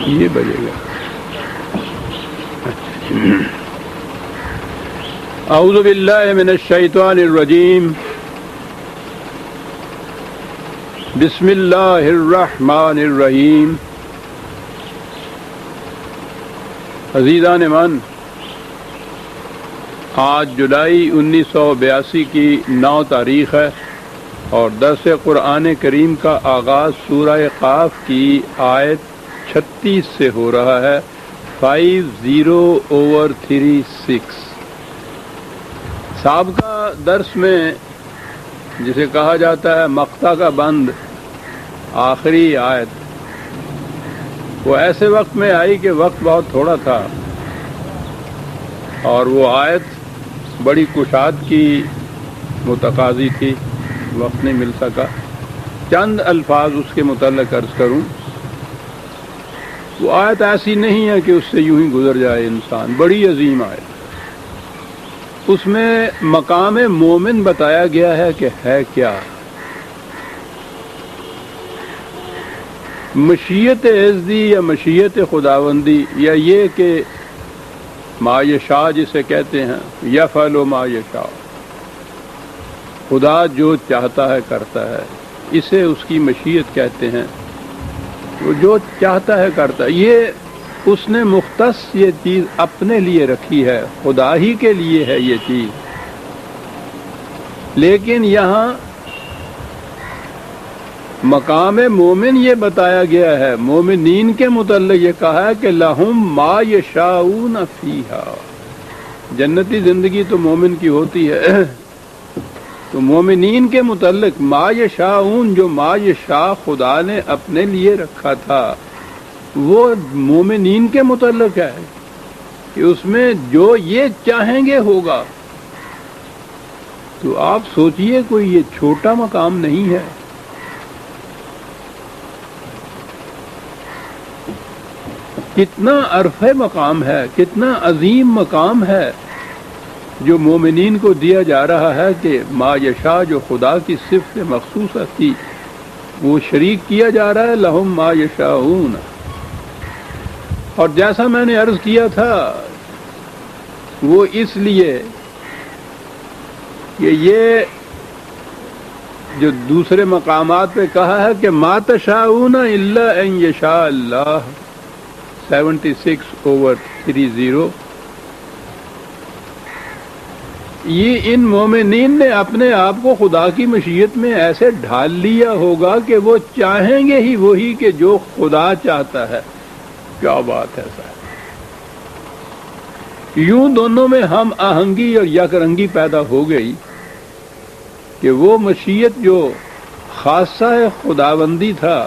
یہ بجے گا. اعوذ باللہ من الشیطان الرجیم. بسم اللہ الرحمن الرحیم. عزیزان من، آج جولائی 1982 کی 9 تاریخ ہے اور درس قرآن کریم کا آغاز سورہ قاف کی آیت 36 سے ہو رہا ہے. 50/36. سابقہ درس میں جسے کہا جاتا ہے مقطع کا بند، آخری آیت، وہ ایسے وقت میں آئی کہ وقت بہت تھوڑا تھا اور وہ آیت بڑی کشاد کی متقاضی تھی، وقت نہیں مل سکا. چند الفاظ اس کے متعلق عرض کروں. وہ آیت ایسی نہیں ہے کہ اس سے یوں ہی گزر جائے انسان، بڑی عظیم آیت. اس میں مقام مومن بتایا گیا ہے کہ ہے کیا. مشیت عزدی یا مشیت خداوندی، یا یہ کہ ما یشاء جسے کہتے ہیں، یفعل ما یشاء، خدا جو چاہتا ہے کرتا ہے، اسے اس کی مشیت کہتے ہیں. وہ جو چاہتا ہے کرتا ہے. یہ اس نے مختص یہ چیز اپنے لیے رکھی ہے، خدا ہی کے لیے ہے یہ چیز. لیکن یہاں مقام مومن یہ بتایا گیا ہے، مومنین کے متعلق یہ کہا ہے کہ لہم ما یشاؤون فیہا. جنتی زندگی تو مومن کی ہوتی ہے، تو مومنین کے متعلق ما یشاؤون، جو ما یشاء خدا نے اپنے لیے رکھا تھا، وہ مومنین کے متعلق ہے کہ اس میں جو یہ چاہیں گے ہوگا. تو آپ سوچئے کوئی یہ چھوٹا مقام نہیں ہے. کتنا عرفہ مقام ہے، کتنا عظیم مقام ہے جو مومنین کو دیا جا رہا ہے کہ ما یشاء جو خدا کی صفت مخصوصہ تھی وہ شریک کیا جا رہا ہے. لہم ما یشاؤون. اور جیسا میں نے عرض کیا تھا، وہ اس لیے کہ یہ جو دوسرے مقامات پہ کہا ہے کہ ما تشاؤون الا ان یشاء اللہ. 76/30. یہ ان مومنین نے اپنے آپ کو خدا کی مشیت میں ایسے ڈھال لیا ہوگا کہ وہ چاہیں گے ہی وہی کہ جو خدا چاہتا ہے. کیا بات ہے صاحب. یوں دونوں میں ہم آہنگی اور یک رنگی پیدا ہو گئی کہ وہ مشیت جو خاصہ خداوندی تھا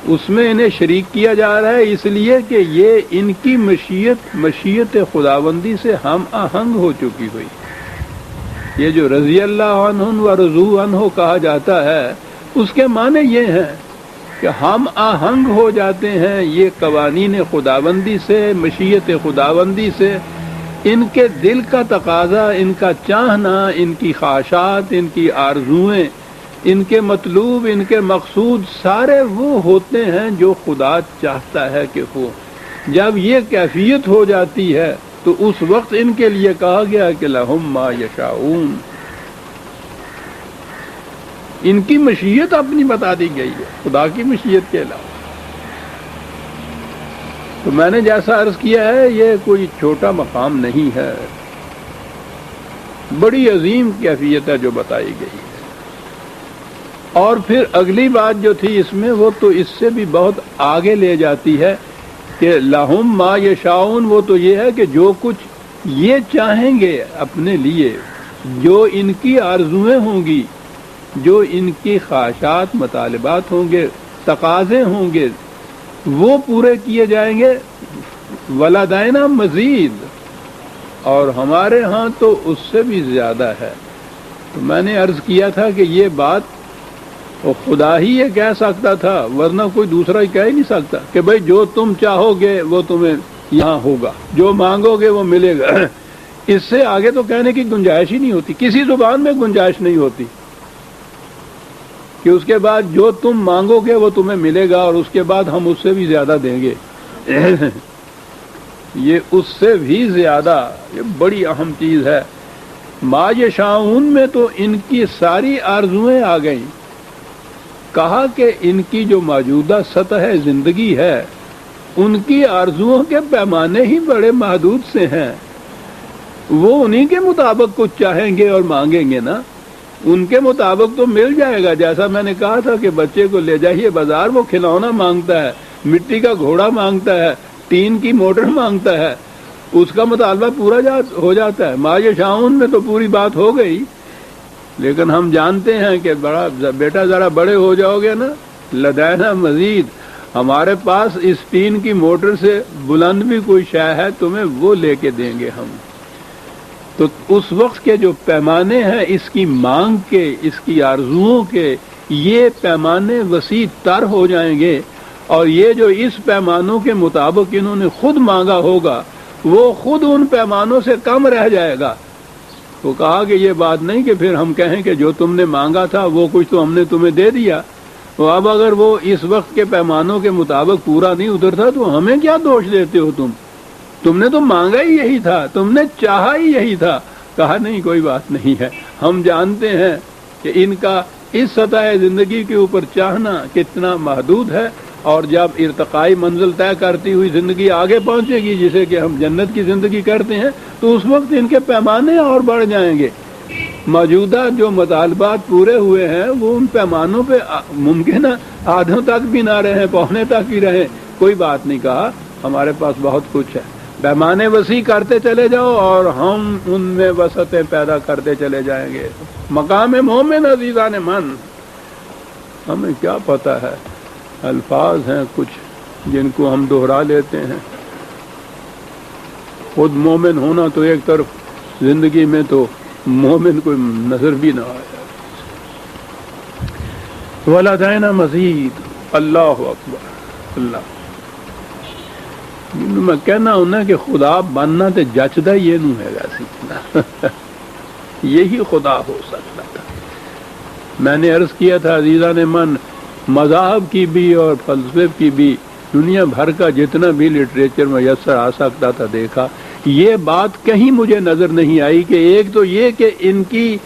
اس میں انہیں شریک کیا جا رہا ہے، اس لیے کہ یہ ان کی مشیت خداوندی سے ہم آہنگ ہو چکی ہوئی. یہ جو رضی اللہ عنہ و رضوا عنہ کہا جاتا ہے، اس کے معنی یہ ہیں کہ ہم آہنگ ہو جاتے ہیں یہ قوانین خداوندی سے، مشیت خداوندی سے. ان کے دل کا تقاضا، ان کا چاہنا، ان کی خواہشات، ان کی آرزوئیں، ان کے مطلوب، ان کے مقصود سارے وہ ہوتے ہیں جو خدا چاہتا ہے کہ ہو. جب یہ کیفیت ہو جاتی ہے تو اس وقت ان کے لیے کہا گیا کہ لہم ما یشاؤون. ان کی مشیت اپنی بتا دی گئی ہے خدا کی مشیت کے علاوہ. تو میں نے جیسا عرض کیا ہے یہ کوئی چھوٹا مقام نہیں ہے، بڑی عظیم کیفیت ہے جو بتائی گئی ہے. اور پھر اگلی بات جو تھی اس میں، وہ تو اس سے بھی بہت آگے لے جاتی ہے کہ لہم ما یشاؤون. وہ تو یہ ہے کہ جو کچھ یہ چاہیں گے اپنے لیے، جو ان کی آرزویں ہوں گی، جو ان کی خواہشات، مطالبات ہوں گے، تقاضے ہوں گے، وہ پورے کیے جائیں گے. ولدینا مزید، اور ہمارے ہاں تو اس سے بھی زیادہ ہے. تو میں نے عرض کیا تھا کہ یہ بات وہ خدا ہی یہ کہہ سکتا تھا، ورنہ کوئی دوسرا ہی کہہ ہی نہیں سکتا کہ بھئی جو تم چاہو گے وہ تمہیں یہاں ہوگا، جو مانگو گے وہ ملے گا. اس سے آگے تو کہنے کی گنجائش ہی نہیں ہوتی، کسی زبان میں گنجائش نہیں ہوتی کہ اس کے بعد جو تم مانگو گے وہ تمہیں ملے گا اور اس کے بعد ہم اس سے بھی زیادہ دیں گے. یہ اس سے بھی زیادہ یہ بڑی اہم چیز ہے. ما یشاؤن میں تو ان کی ساری آرزوئیں آ گئیں. کہا کہ ان کی جو موجودہ سطح زندگی ہے ان کی آرزوؤں کے پیمانے ہی بڑے محدود سے ہیں. وہ انہی کے مطابق کچھ چاہیں گے اور مانگیں گے نا. ان کے مطابق تو مل جائے گا. جیسا میں نے کہا تھا کہ بچے کو لے جائیے بازار، وہ کھلونا مانگتا ہے، مٹی کا گھوڑا مانگتا ہے، ٹین کی موٹر مانگتا ہے، اس کا مطالبہ پورا ہو جاتا ہے. ما یشاؤن میں تو پوری بات ہو گئی. لیکن ہم جانتے ہیں کہ بیٹا ذرا بڑے ہو جاؤ گے نا، لدینا مزید، ہمارے پاس اس ٹین کی موٹر سے بلند بھی کوئی شے ہے تمہیں وہ لے کے دیں گے ہم. تو اس وقت کے جو پیمانے ہیں اس کی مانگ کے، اس کی آرزوؤں کے، یہ پیمانے وسیع تر ہو جائیں گے. اور یہ جو اس پیمانوں کے مطابق انہوں نے خود مانگا ہوگا وہ خود ان پیمانوں سے کم رہ جائے گا. وہ کہا کہ یہ بات نہیں کہ پھر ہم کہیں کہ جو تم نے مانگا تھا وہ کچھ تو ہم نے تمہیں دے دیا. تو اب اگر وہ اس وقت کے پیمانوں کے مطابق پورا نہیں اترتا تو ہمیں کیا دوش دیتے ہو تم نے تو مانگا ہی یہی تھا، تم نے چاہا ہی یہی تھا. کہا نہیں کوئی بات نہیں ہے، ہم جانتے ہیں کہ ان کا اس سطح زندگی کے اوپر چاہنا کتنا محدود ہے. اور جب ارتقائی منزل طے کرتی ہوئی زندگی آگے پہنچے گی جسے کہ ہم جنت کی زندگی کرتے ہیں تو اس وقت ان کے پیمانے اور بڑھ جائیں گے. موجودہ جو مطالبات پورے ہوئے ہیں وہ ان پیمانوں پہ ممکن ہے آدھوں تک بھی نہ رہیں، پونے تک ہی رہیں. کوئی بات نہیں. کہا ہمارے پاس بہت کچھ ہے، پیمانے وسیع کرتے چلے جاؤ اور ہم ان میں وسعتیں پیدا کرتے چلے جائیں گے. مقام مومن عزیزان من، ہمیں کیا پتہ ہے، الفاظ ہیں کچھ جن کو ہم دوہرا لیتے ہیں. خود مومن ہونا تو ایک طرف، زندگی میں تو مومن کوئی نظر بھی نہ آیا. ولدینا مزید. اللہ اکبر. اللہ میں کہنا ہوں نا کہ خدا بننا تے جچدا یہ نو ہے گا یہی خدا ہو سکتا تھا. میں نے عرض کیا تھا عزیزان من، مذاہب کی بھی اور فلسفے کی بھی دنیا بھر کا جتنا بھی لٹریچر میسر آ سکتا تھا دیکھا، یہ بات کہیں مجھے نظر نہیں آئی کہ ایک تو یہ کہ ان کی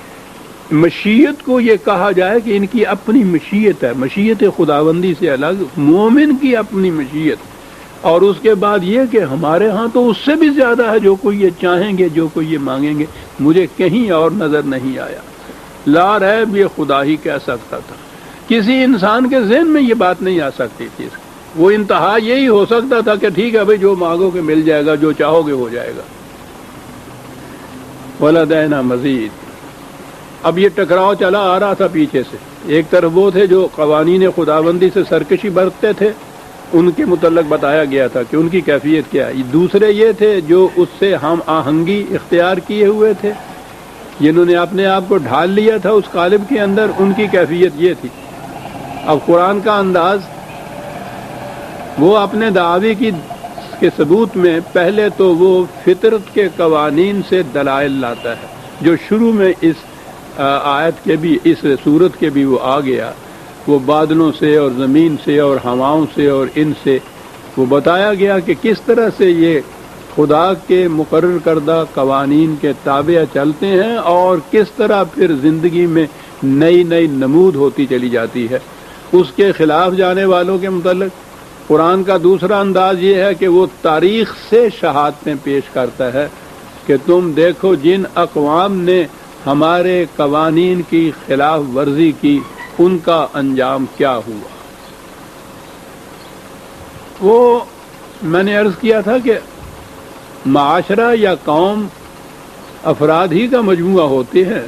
مشیت کو یہ کہا جائے کہ ان کی اپنی مشیت ہے، مشیت خداوندی سے الگ مومن کی اپنی مشیت. اور اس کے بعد یہ کہ ہمارے ہاں تو اس سے بھی زیادہ ہے جو کوئی یہ چاہیں گے، جو کوئی یہ مانگیں گے. مجھے کہیں اور نظر نہیں آیا. لا ریب یہ خدا ہی کہہ سکتا تھا. کسی انسان کے ذہن میں یہ بات نہیں آ سکتی تھی. وہ انتہا یہی ہو سکتا تھا کہ ٹھیک ہے بھائی جو مانگو گے مل جائے گا، جو چاہو گے ہو جائے گا. ولدینا مزید. اب یہ ٹکراؤ چلا آ رہا تھا پیچھے سے. ایک طرف وہ تھے جو قوانین خداوندی سے سرکشی برتتے تھے، ان کے متعلق بتایا گیا تھا کہ ان کی کیفیت کیا ہے. دوسرے یہ تھے جو اس سے ہم آہنگی اختیار کیے ہوئے تھے، جنہوں نے اپنے آپ کو ڈھال لیا تھا اس قالب کے اندر، ان کی کیفیت یہ تھی. اب قرآن کا انداز وہ اپنے دعوی کے ثبوت میں پہلے تو وہ فطرت کے قوانین سے دلائل لاتا ہے جو شروع میں اس آیت کے بھی، اس صورت کے بھی وہ آ گیا. وہ بادلوں سے اور زمین سے اور ہواؤں سے اور ان سے وہ بتایا گیا کہ کس طرح سے یہ خدا کے مقرر کردہ قوانین کے تابع چلتے ہیں اور کس طرح پھر زندگی میں نئی نئی نمود ہوتی چلی جاتی ہے. اس کے خلاف جانے والوں کے متعلق قرآن کا دوسرا انداز یہ ہے کہ وہ تاریخ سے شہادتیں پیش کرتا ہے کہ تم دیکھو جن اقوام نے ہمارے قوانین کی خلاف ورزی کی ان کا انجام کیا ہوا. وہ میں نے عرض کیا تھا کہ معاشرہ یا قوم افراد ہی کا مجموعہ ہوتے ہیں.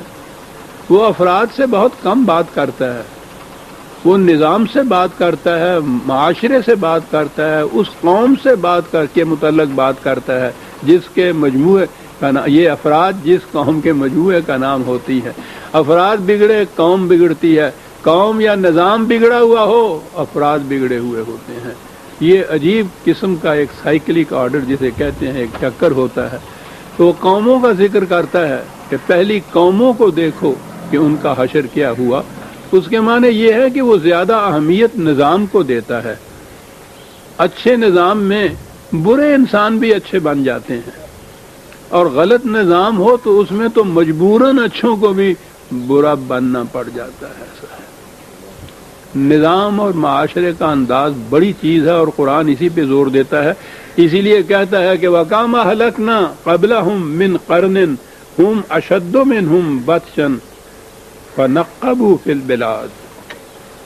وہ افراد سے بہت کم بات کرتا ہے، وہ نظام سے بات کرتا ہے، معاشرے سے بات کرتا ہے، اس قوم سے بات کر کے متعلق بات کرتا ہے جس کے مجموعے کا یہ افراد جس قوم کے مجموعے کا نام ہوتی ہے. افراد بگڑے قوم بگڑتی ہے، قوم یا نظام بگڑا ہوا ہو افراد بگڑے ہوئے ہوتے ہیں. یہ عجیب قسم کا ایک سائیکلک آرڈر جسے کہتے ہیں، ایک چکر ہوتا ہے. تو وہ قوموں کا ذکر کرتا ہے کہ پہلی قوموں کو دیکھو کہ ان کا حشر کیا ہوا. اس کے معنی یہ ہے کہ وہ زیادہ اہمیت نظام کو دیتا ہے اچھے نظام میں برے انسان بھی اچھے بن جاتے ہیں، اور غلط نظام ہو تو اس میں تو مجبوراً اچھوں کو بھی برا بننا پڑ جاتا ہے۔ ایسا ہے، نظام اور معاشرے کا انداز بڑی چیز ہے، اور قرآن اسی پہ زور دیتا ہے۔ اسی لیے کہتا ہے کہ وَكَمْ أَهْلَكْنَا قَبْلَهُمْ مِنْ قَرْنٍ هُمْ أَشَدُّ مِنْهُمْ بَطْشًا فَنَقَّبُوا فِي الْبِلَادِ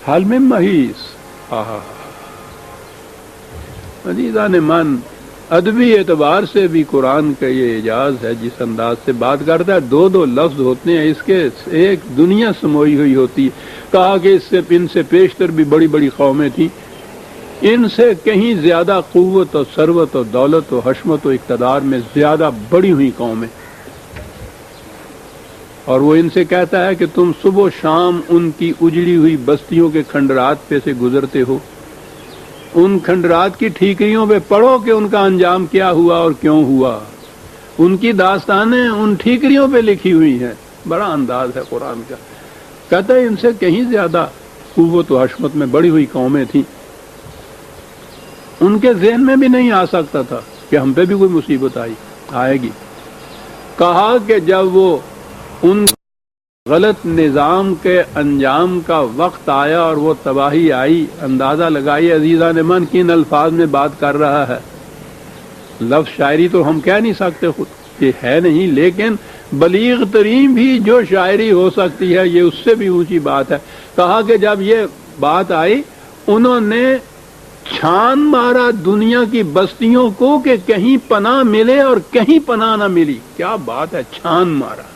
هَلْ مِن مَّحِيصٍ۔ عزیزان من، ادبی اعتبار سے بھی قرآن کا یہ اعجاز ہے، جس انداز سے بات کرتا ہے، دو دو لفظ ہوتے ہیں، اس کے ایک دنیا سموئی ہوئی ہوتی ہے۔ کہا کہ ان سے پیشتر بھی بڑی بڑی قومیں تھیں، ان سے کہیں زیادہ قوت اور ثروت اور دولت و حشمت و اقتدار میں زیادہ بڑی ہوئی قومیں، اور وہ ان سے کہتا ہے کہ تم صبح و شام ان کی اجڑی ہوئی بستیوں کے کھنڈرات پہ سے گزرتے ہو، ان کھنڈرات کی ٹھیکریوں پہ پڑھو کہ ان کا انجام کیا ہوا اور کیوں ہوا، ان کی داستانیں ان ٹھیکریوں پہ لکھی ہوئی ہیں۔ بڑا انداز ہے قرآن کا۔ کہتا ہے ان سے کہیں زیادہ قوت و حشمت میں بڑی ہوئی قومیں تھیں، ان کے ذہن میں بھی نہیں آ سکتا تھا کہ ہم پہ بھی کوئی مصیبت آئے گی۔ کہا کہ جب وہ ان غلط نظام کے انجام کا وقت آیا اور وہ تباہی آئی، اندازہ لگائیے عزیزان من کن الفاظ میں بات کر رہا ہے۔ لفظ شاعری تو ہم کہہ نہیں سکتے، خود یہ ہے نہیں، لیکن بلیغ ترین بھی جو شاعری ہو سکتی ہے، یہ اس سے بھی اونچی بات ہے۔ کہا کہ جب یہ بات آئی، انہوں نے چھان مارا دنیا کی بستیوں کو کہ کہیں پناہ ملے اور کہیں پناہ نہ ملی۔ کیا بات ہے، چھان مارا،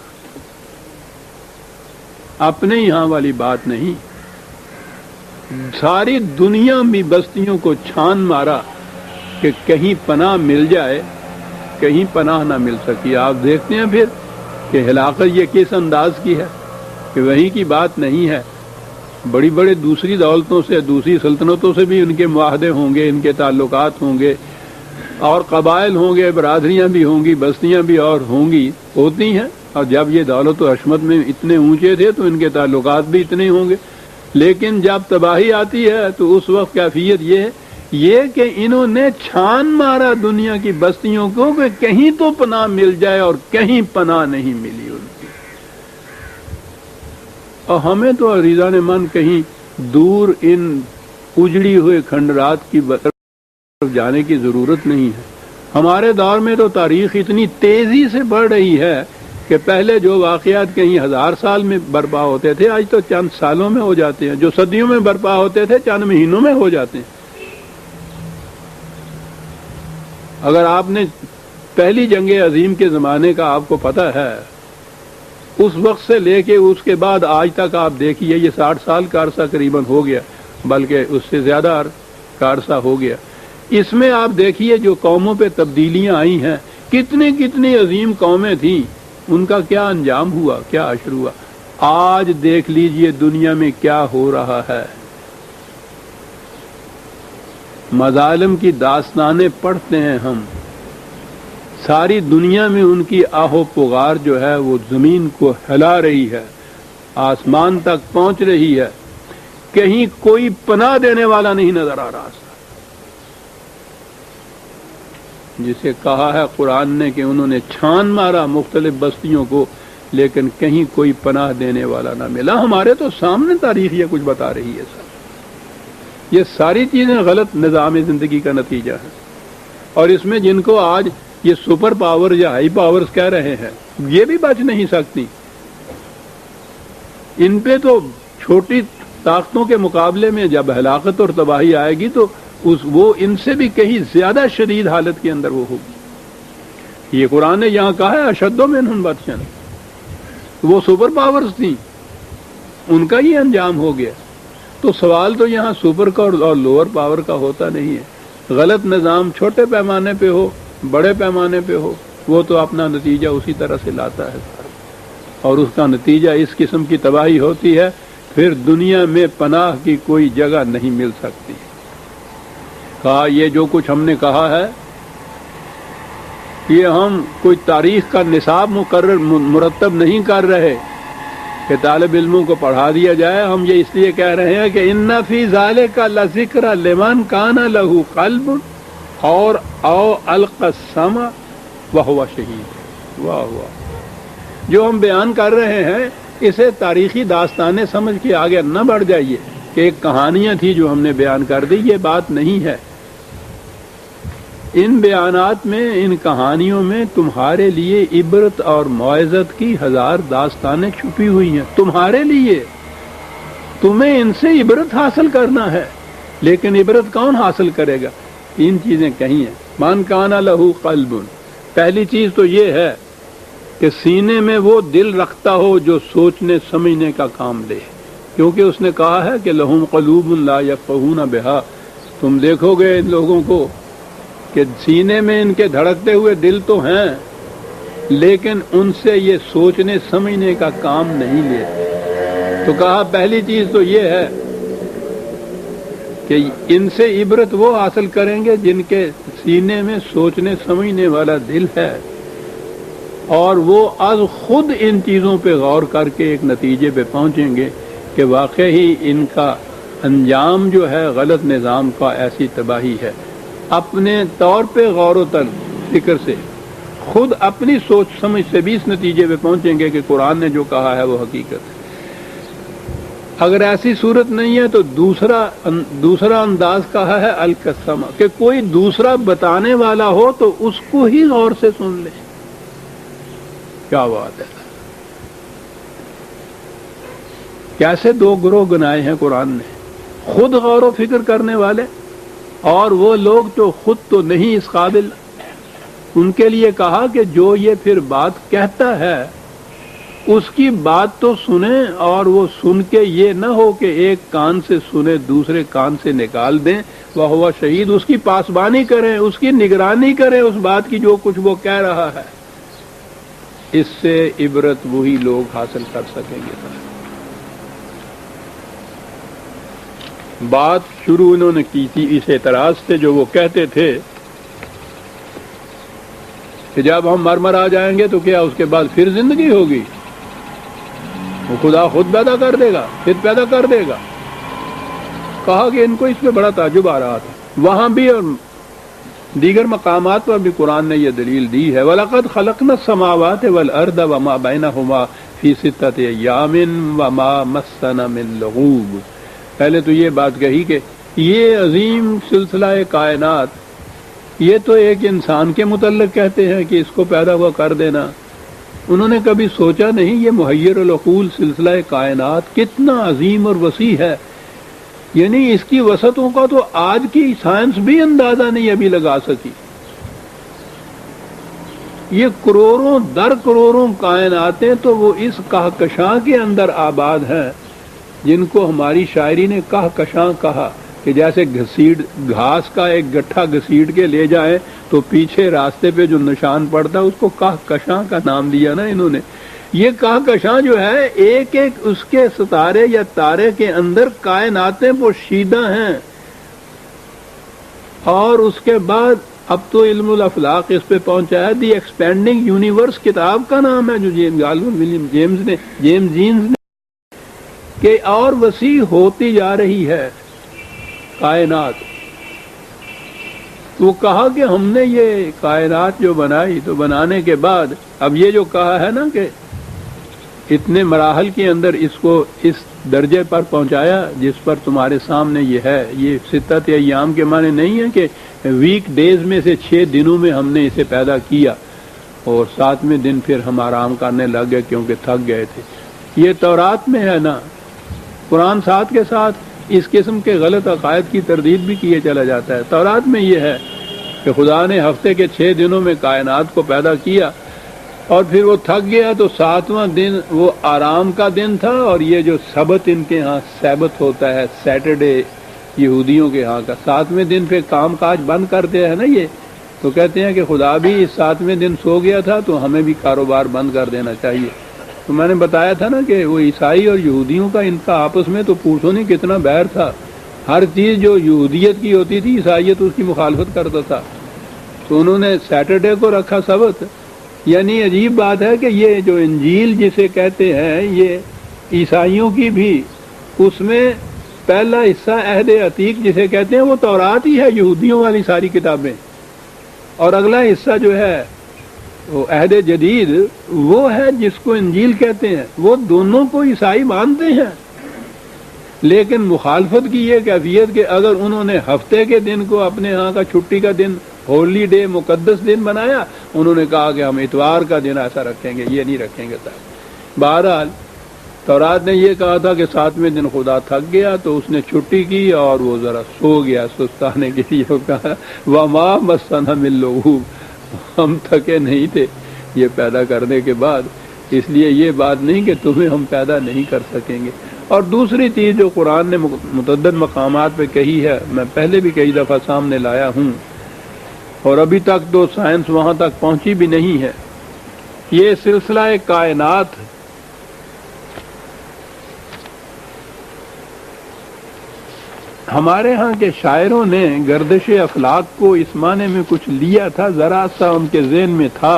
اپنے یہاں والی بات نہیں، ساری دنیا میں بستیوں کو چھان مارا کہ کہیں پناہ مل جائے، کہیں پناہ نہ مل سکی۔ آپ دیکھتے ہیں پھر کہ ہلاکت یہ کس انداز کی ہے، کہ وہیں کی بات نہیں ہے۔ بڑی بڑے دوسری دولتوں سے، دوسری سلطنتوں سے بھی ان کے معاہدے ہوں گے، ان کے تعلقات ہوں گے، اور قبائل ہوں گے، برادریاں بھی ہوں گی، بستیاں بھی اور ہوں گی، ہوتی ہیں، اور جب یہ دولت و حشمت میں اتنے اونچے تھے تو ان کے تعلقات بھی اتنے ہوں گے۔ لیکن جب تباہی آتی ہے تو اس وقت کیفیت یہ کہ انہوں نے چھان مارا دنیا کی بستیوں کو کہ کہیں تو پناہ مل جائے، اور کہیں پناہ نہیں ملی ان کی۔ اور ہمیں تو عزیزان من کہیں دور ان اجڑی ہوئے کھنڈرات کی طرف جانے کی ضرورت نہیں ہے۔ ہمارے دور میں تو تاریخ اتنی تیزی سے بڑھ رہی ہے کہ پہلے جو واقعات کہیں 1000 سال میں برپا ہوتے تھے، آج تو چند سالوں میں ہو جاتے ہیں، جو صدیوں میں برپا ہوتے تھے چند مہینوں میں ہو جاتے ہیں۔ اگر آپ نے پہلی جنگ عظیم کے زمانے کا آپ کو پتہ ہے، اس وقت سے لے کے اس کے بعد آج تک آپ دیکھیے، یہ 60 سال کا عرصہ قریباً ہو گیا، بلکہ اس سے زیادہ کا عرصہ ہو گیا۔ اس میں آپ دیکھیے جو قوموں پہ تبدیلیاں آئی ہیں، کتنی عظیم قومیں تھیں، ان کا کیا انجام ہوا، کیا حشر ہوا۔ آج دیکھ لیجئے دنیا میں کیا ہو رہا ہے۔ مظالم کی داستانیں پڑھتے ہیں ہم، ساری دنیا میں ان کی آہو پگار جو ہے وہ زمین کو ہلا رہی ہے، آسمان تک پہنچ رہی ہے، کہیں کوئی پناہ دینے والا نہیں نظر آ رہا، جسے کہا ہے قرآن نے کہ انہوں نے چھان مارا مختلف بستیوں کو، لیکن کہیں کوئی پناہ دینے والا نہ ملا۔ ہمارے تو سامنے تاریخ یہ کچھ بتا رہی ہے سر۔ یہ ساری چیزیں غلط نظام زندگی کا نتیجہ ہے، اور اس میں جن کو آج یہ سپر پاور یا ہائی پاورز کہہ رہے ہیں، یہ بھی بچ نہیں سکتی۔ ان پہ تو چھوٹی طاقتوں کے مقابلے میں جب ہلاکت اور تباہی آئے گی تو وہ ان سے بھی کہیں زیادہ شدید حالت کے اندر وہ ہوگی۔ یہ قرآن نے یہاں کہا ہے اشد منہم بطشاً، وہ سپر پاورز تھیں، ان کا یہ انجام ہو گیا۔ تو سوال تو یہاں سپر کا اور لوور پاور کا ہوتا نہیں ہے۔ غلط نظام چھوٹے پیمانے پہ ہو، بڑے پیمانے پہ ہو، وہ تو اپنا نتیجہ اسی طرح سے لاتا ہے، اور اس کا نتیجہ اس قسم کی تباہی ہوتی ہے، پھر دنیا میں پناہ کی کوئی جگہ نہیں مل سکتی۔ کہا یہ جو کچھ ہم نے کہا ہے، یہ ہم کوئی تاریخ کا نصاب مرتب نہیں کر رہے، کہ طالب علموں کو پڑھا دیا جائے. ہم یہ اس لیے کہہ رہے ہیں کہ ان فی ذالک لذکر لمن کان لہ قلب اور او القى السمع وهو شہید. واہ واہ. جو ہم بیان کر رہے ہیں اسے تاریخی داستانیں سمجھ کے آگے نہ بڑھ جائیے کہ ایک کہانیاں تھی جو ہم نے بیان کر دی. یہ بات نہیں ہے. ان بیانات میں، ان کہانیوں میں تمہارے لیے عبرت اور موعظت کی 1000 داستانیں چھپی ہوئی ہیں. تمہارے لیے، تمہیں ان سے عبرت حاصل کرنا ہے. لیکن عبرت کون حاصل کرے گا؟ 3 چیزیں کہی ہیں. من کان لہ قلب، پہلی چیز تو یہ ہے کہ سینے میں وہ دل رکھتا ہو جو سوچنے سمجھنے کا کام لے. کیونکہ اس نے کہا ہے کہ لہم قلوب لا یفقہون بہا. تم دیکھو گے ان لوگوں کو کہ سینے میں ان کے دھڑکتے ہوئے دل تو ہیں، لیکن ان سے یہ سوچنے سمجھنے کا کام نہیں لیتے. تو کہا پہلی چیز تو یہ ہے کہ ان سے عبرت وہ حاصل کریں گے جن کے سینے میں سوچنے سمجھنے والا دل ہے، اور وہ از خود ان چیزوں پہ غور کر کے ایک نتیجے پہ پہنچیں گے کہ واقعی ان کا انجام جو ہے غلط نظام کا ایسی تباہی ہے. اپنے طور پہ غور و فکر سے، خود اپنی سوچ سمجھ سے بھی اس نتیجے پہ پہنچیں گے کہ قرآن نے جو کہا ہے وہ حقیقت ہے. اگر ایسی صورت نہیں ہے تو دوسرا انداز کہا ہے القسم، کہ کوئی دوسرا بتانے والا ہو تو اس کو ہی غور سے سن لے. کیا بات ہے. کیسے 2 گروہ گنائے ہیں قرآن نے، خود غور و فکر کرنے والے اور وہ لوگ جو خود تو نہیں اس قابل. ان کے لیے کہا کہ جو یہ پھر بات کہتا ہے اس کی بات تو سنیں، اور وہ سن کے یہ نہ ہو کہ ایک کان سے سنے دوسرے کان سے نکال دیں. وہو شہید، اس کی پاسبانی کریں، اس کی نگرانی کریں اس بات کی جو کچھ وہ کہہ رہا ہے. اس سے عبرت وہی لوگ حاصل کر سکیں گے. بات شروع انہوں نے کی تھی اس اعتراض سے جو وہ کہتے تھے کہ جب ہم مر آ جائیں گے تو کیا اس کے بعد پھر زندگی ہوگی؟ وہ خدا خود پیدا کر دے گا، پھر پیدا کر دے گا. کہا کہ ان کو اس پہ بڑا تعجب آ رہا تھا. وہاں بھی اور دیگر مقامات پر بھی قرآن نے یہ دلیل دی ہے. وَلَقَدْ خَلَقْنَا السَّمَاوَاتِ وَالْأَرْضَ وَمَا بَيْنَهُمَا فِي سِتَّةِ أَيَّامٍ وَمَا مَسَّنَا مِن لُغُوبٍ. پہلے تو یہ بات کہی کہ یہ عظیم سلسلہ کائنات، یہ تو ایک انسان کے متعلق کہتے ہیں کہ اس کو پیدا ہوا کر دینا. انہوں نے کبھی سوچا نہیں یہ محیر العقول سلسلہ کائنات کتنا عظیم اور وسیع ہے. یعنی اس کی وسعتوں کا تو آج کی سائنس بھی اندازہ نہیں ابھی لگا سکی. یہ کروڑوں در کروڑوں کائناتیں تو وہ اس کہکشاں کے اندر آباد ہیں جن کو ہماری شاعری نے کہکشاں کہا، کہ جیسے گھاس کا ایک گٹھا گھسیٹ کے لے جائیں تو پیچھے راستے پہ جو نشان پڑتا ہے اس کو کہکشاں کا نام دیا نا انہوں نے. یہ کہکشاں جو ہے ایک ایک اس کے ستارے یا تارے کے اندر کائناتیں پوشیدہ ہیں. اور اس کے بعد اب تو علم الافلاق اس پہ پہنچا ہے. دی ایکسپینڈنگ یونیورس کتاب کا نام ہے جو جیمز جینز نے، کہ اور وسیع ہوتی جا رہی ہے کائنات. وہ کہا کہ ہم نے یہ کائنات جو بنائی تو بنانے کے بعد اب یہ جو کہا ہے نا کہ اتنے مراحل کے اندر اس کو اس درجے پر پہنچایا جس پر تمہارے سامنے یہ ہے. یہ ستت ایام کے معنی نہیں ہے کہ ویک ڈیز میں سے 6 دنوں میں ہم نے اسے پیدا کیا اور 7ویں دن پھر ہم آرام کرنے لگ گئے کیونکہ تھک گئے تھے. یہ تورات میں ہے نا. قرآن ساتھ کے ساتھ اس قسم کے غلط عقائد کی تردید بھی کیے چلا جاتا ہے. تورات میں یہ ہے کہ خدا نے ہفتے کے 6 دنوں میں کائنات کو پیدا کیا اور پھر وہ تھک گیا تو 7واں دن وہ آرام کا دن تھا. اور یہ جو سبت ان کے ہاں سبت ہوتا ہے، سیٹرڈے یہودیوں کے ہاں کا، 7ویں دن پہ کام کاج بند کرتے ہیں نا یہ، تو کہتے ہیں کہ خدا بھی اس 7ویں دن سو گیا تھا تو ہمیں بھی کاروبار بند کر دینا چاہیے. تو میں نے بتایا تھا نا کہ وہ عیسائی اور یہودیوں کا ان کا آپس میں تو پوچھو نہیں کتنا بیر تھا. ہر چیز جو یہودیت کی ہوتی تھی عیسائیت اس کی مخالفت کرتا تھا. تو انہوں نے سیٹرڈے کو رکھا سبت. یعنی عجیب بات ہے کہ یہ جو انجیل جسے کہتے ہیں یہ عیسائیوں کی بھی اس میں پہلا حصہ عہد عتیق جسے کہتے ہیں وہ تورات ہی ہے، یہودیوں والی ساری کتابیں، اور اگلا حصہ جو ہے وہ عہد جدید وہ ہے جس کو انجیل کہتے ہیں۔ وہ دونوں کو عیسائی مانتے ہیں، لیکن مخالفت کی یہ کیفیت کہ اگر انہوں نے ہفتے کے دن کو اپنے ہاں کا چھٹی کا دن، ہولی ڈے، مقدس دن بنایا، انہوں نے کہا کہ ہم اتوار کا دن ایسا رکھیں گے، یہ نہیں رکھیں گے صاحب۔ بہرحال تورات نے یہ کہا تھا کہ 7ویں دن خدا تھک گیا تو اس نے چھٹی کی اور وہ ذرا سو گیا سستانے کے لیے، کہا وما مسنا من لغوب، ہم تھکے نہیں تھے یہ پیدا کرنے کے بعد، اس لیے یہ بات نہیں کہ تمہیں ہم پیدا نہیں کر سکیں گے۔ اور دوسری چیز جو قرآن نے متعدد مقامات پہ کہی ہے، میں پہلے بھی کئی دفعہ سامنے لایا ہوں اور ابھی تک تو سائنس وہاں تک پہنچی بھی نہیں ہے، یہ سلسلہ کائنات ہمارے ہاں کے شاعروں نے گردش افلاک کو اس معنی میں کچھ لیا تھا، ذرا سا ان کے ذہن میں تھا۔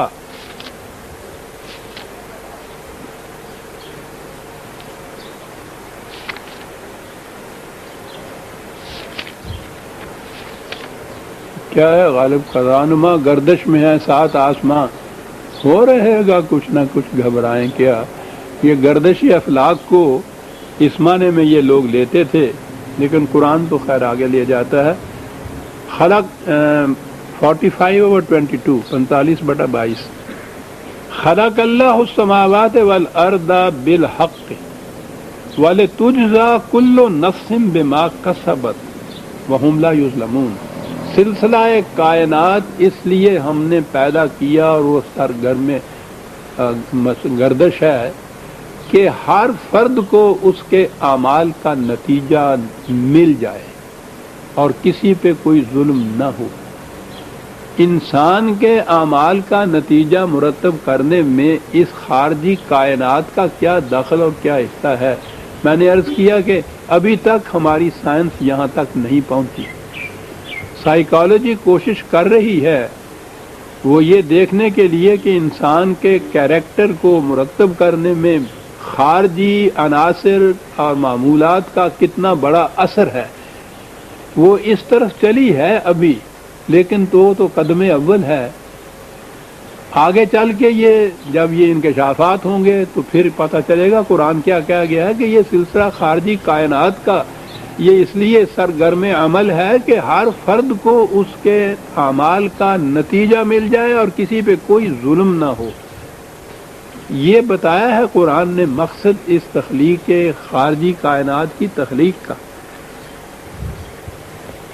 کیا ہے غالب خزانما گردش میں ہے 7 آسماں، ہو رہے گا کچھ نہ کچھ گھبرائیں کیا۔ یہ گردش افلاک کو اس معنی میں یہ لوگ لیتے تھے، لیکن قرآن تو خیر آگے لے جاتا ہے۔ خلق 45/22 45/22 خلق اللہ السماوات والارض بالحق ولتجزا کل نفس بما کسبت وہم لا یظلمون۔ سلسلہ کائنات اس لیے ہم نے پیدا کیا اور وہ سرگرم گردش ہے کہ ہر فرد کو اس کے اعمال کا نتیجہ مل جائے اور کسی پہ کوئی ظلم نہ ہو۔ انسان کے اعمال کا نتیجہ مرتب کرنے میں اس خارجی کائنات کا کیا دخل اور کیا حصہ ہے؟ میں نے عرض کیا کہ ابھی تک ہماری سائنس یہاں تک نہیں پہنچی۔ سائیکالوجی کوشش کر رہی ہے وہ یہ دیکھنے کے لیے کہ انسان کے کیریکٹر کو مرتب کرنے میں خارجی عناصر اور معمولات کا کتنا بڑا اثر ہے۔ وہ اس طرف چلی ہے ابھی، لیکن تو قدم اول ہے۔ آگے چل کے یہ جب یہ انکشافات ہوں گے تو پھر پتہ چلے گا قرآن کیا کہا گیا ہے کہ یہ سلسلہ خارجی کائنات کا یہ اس لیے سرگرم عمل ہے کہ ہر فرد کو اس کے اعمال کا نتیجہ مل جائے اور کسی پہ کوئی ظلم نہ ہو۔ یہ بتایا ہے قرآن نے مقصد اس تخلیق خارجی کائنات کی تخلیق کا۔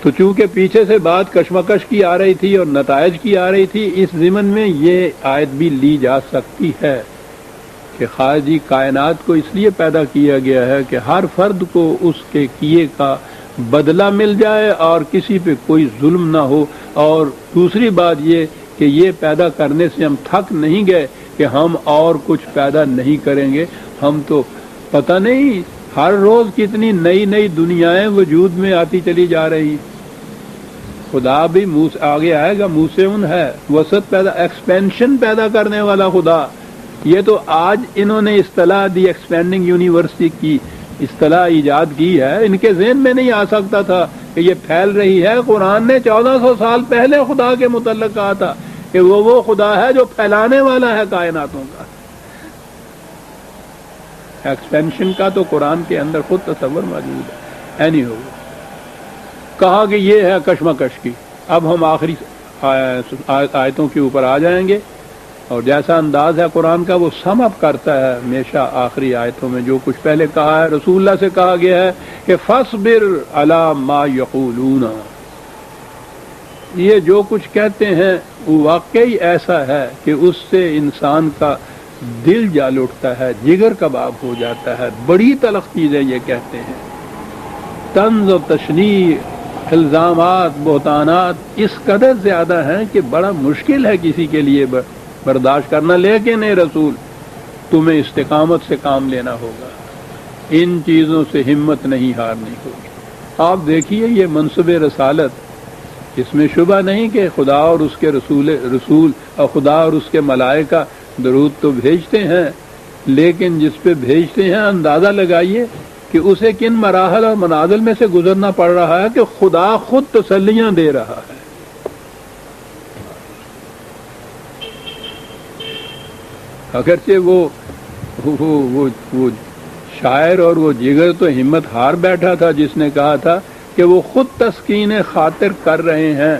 تو چونکہ پیچھے سے بات کشمکش کی آ رہی تھی اور نتائج کی آ رہی تھی، اس ضمن میں یہ آیت بھی لی جا سکتی ہے کہ خارجی کائنات کو اس لیے پیدا کیا گیا ہے کہ ہر فرد کو اس کے کیے کا بدلہ مل جائے اور کسی پہ کوئی ظلم نہ ہو۔ اور دوسری بات یہ کہ یہ پیدا کرنے سے ہم تھک نہیں گئے کہ ہم اور کچھ پیدا نہیں کریں گے۔ ہم تو پتہ نہیں ہر روز کتنی نئی نئی دنیایں وجود میں آتی چلی جا رہی۔ خدا بھی آگے آئے گا، موسیون ہے، وسط پیدا، ایکسپینشن پیدا کرنے والا خدا۔ یہ تو آج انہوں نے اصطلاح دی ایکسپینڈنگ یونیورسٹی کی اصطلاح ایجاد کی ہے، ان کے ذہن میں نہیں آ سکتا تھا کہ یہ پھیل رہی ہے۔ قرآن نے 1400 سال پہلے خدا کے متعلق کہا تھا کہ وہ خدا ہے جو پھیلانے والا ہے کائناتوں کا۔ ایکسپینشن کا تو قرآن کے اندر خود تصور موجود ہے۔ اینی ہو کہا کہ یہ ہے کشمکش کی۔ اب ہم آخری آیتوں کے اوپر آ جائیں گے، اور جیسا انداز ہے قرآن کا وہ سم اپ کرتا ہے ہمیشہ آخری آیتوں میں جو کچھ پہلے کہا ہے۔ رسول اللہ سے کہا گیا ہے کہ فاصبر علی ما یقولون، یہ جو کچھ کہتے ہیں وہ واقعی ایسا ہے کہ اس سے انسان کا دل جال اٹھتا ہے، جگر کباب ہو جاتا ہے، بڑی تلخ چیزیں یہ کہتے ہیں۔ طنز و تشنیع، الزامات، بہتانات اس قدر زیادہ ہیں کہ بڑا مشکل ہے کسی کے لیے برداشت کرنا۔ لیکن اے رسول تمہیں استقامت سے کام لینا ہوگا، ان چیزوں سے ہمت نہیں ہارنی ہوگی۔ آپ دیکھیے یہ منصب رسالت، اس میں شبہ نہیں کہ خدا اور اس کے رسول اور خدا اور اس کے ملائکہ درود تو بھیجتے ہیں، لیکن جس پہ بھیجتے ہیں اندازہ لگائیے کہ اسے کن مراحل اور منازل میں سے گزرنا پڑ رہا ہے کہ خدا خود تسلیاں دے رہا ہے۔ اگرچہ وہ شاعر اور وہ جگر تو ہمت ہار بیٹھا تھا جس نے کہا تھا کہ وہ خود تسکین خاطر کر رہے ہیں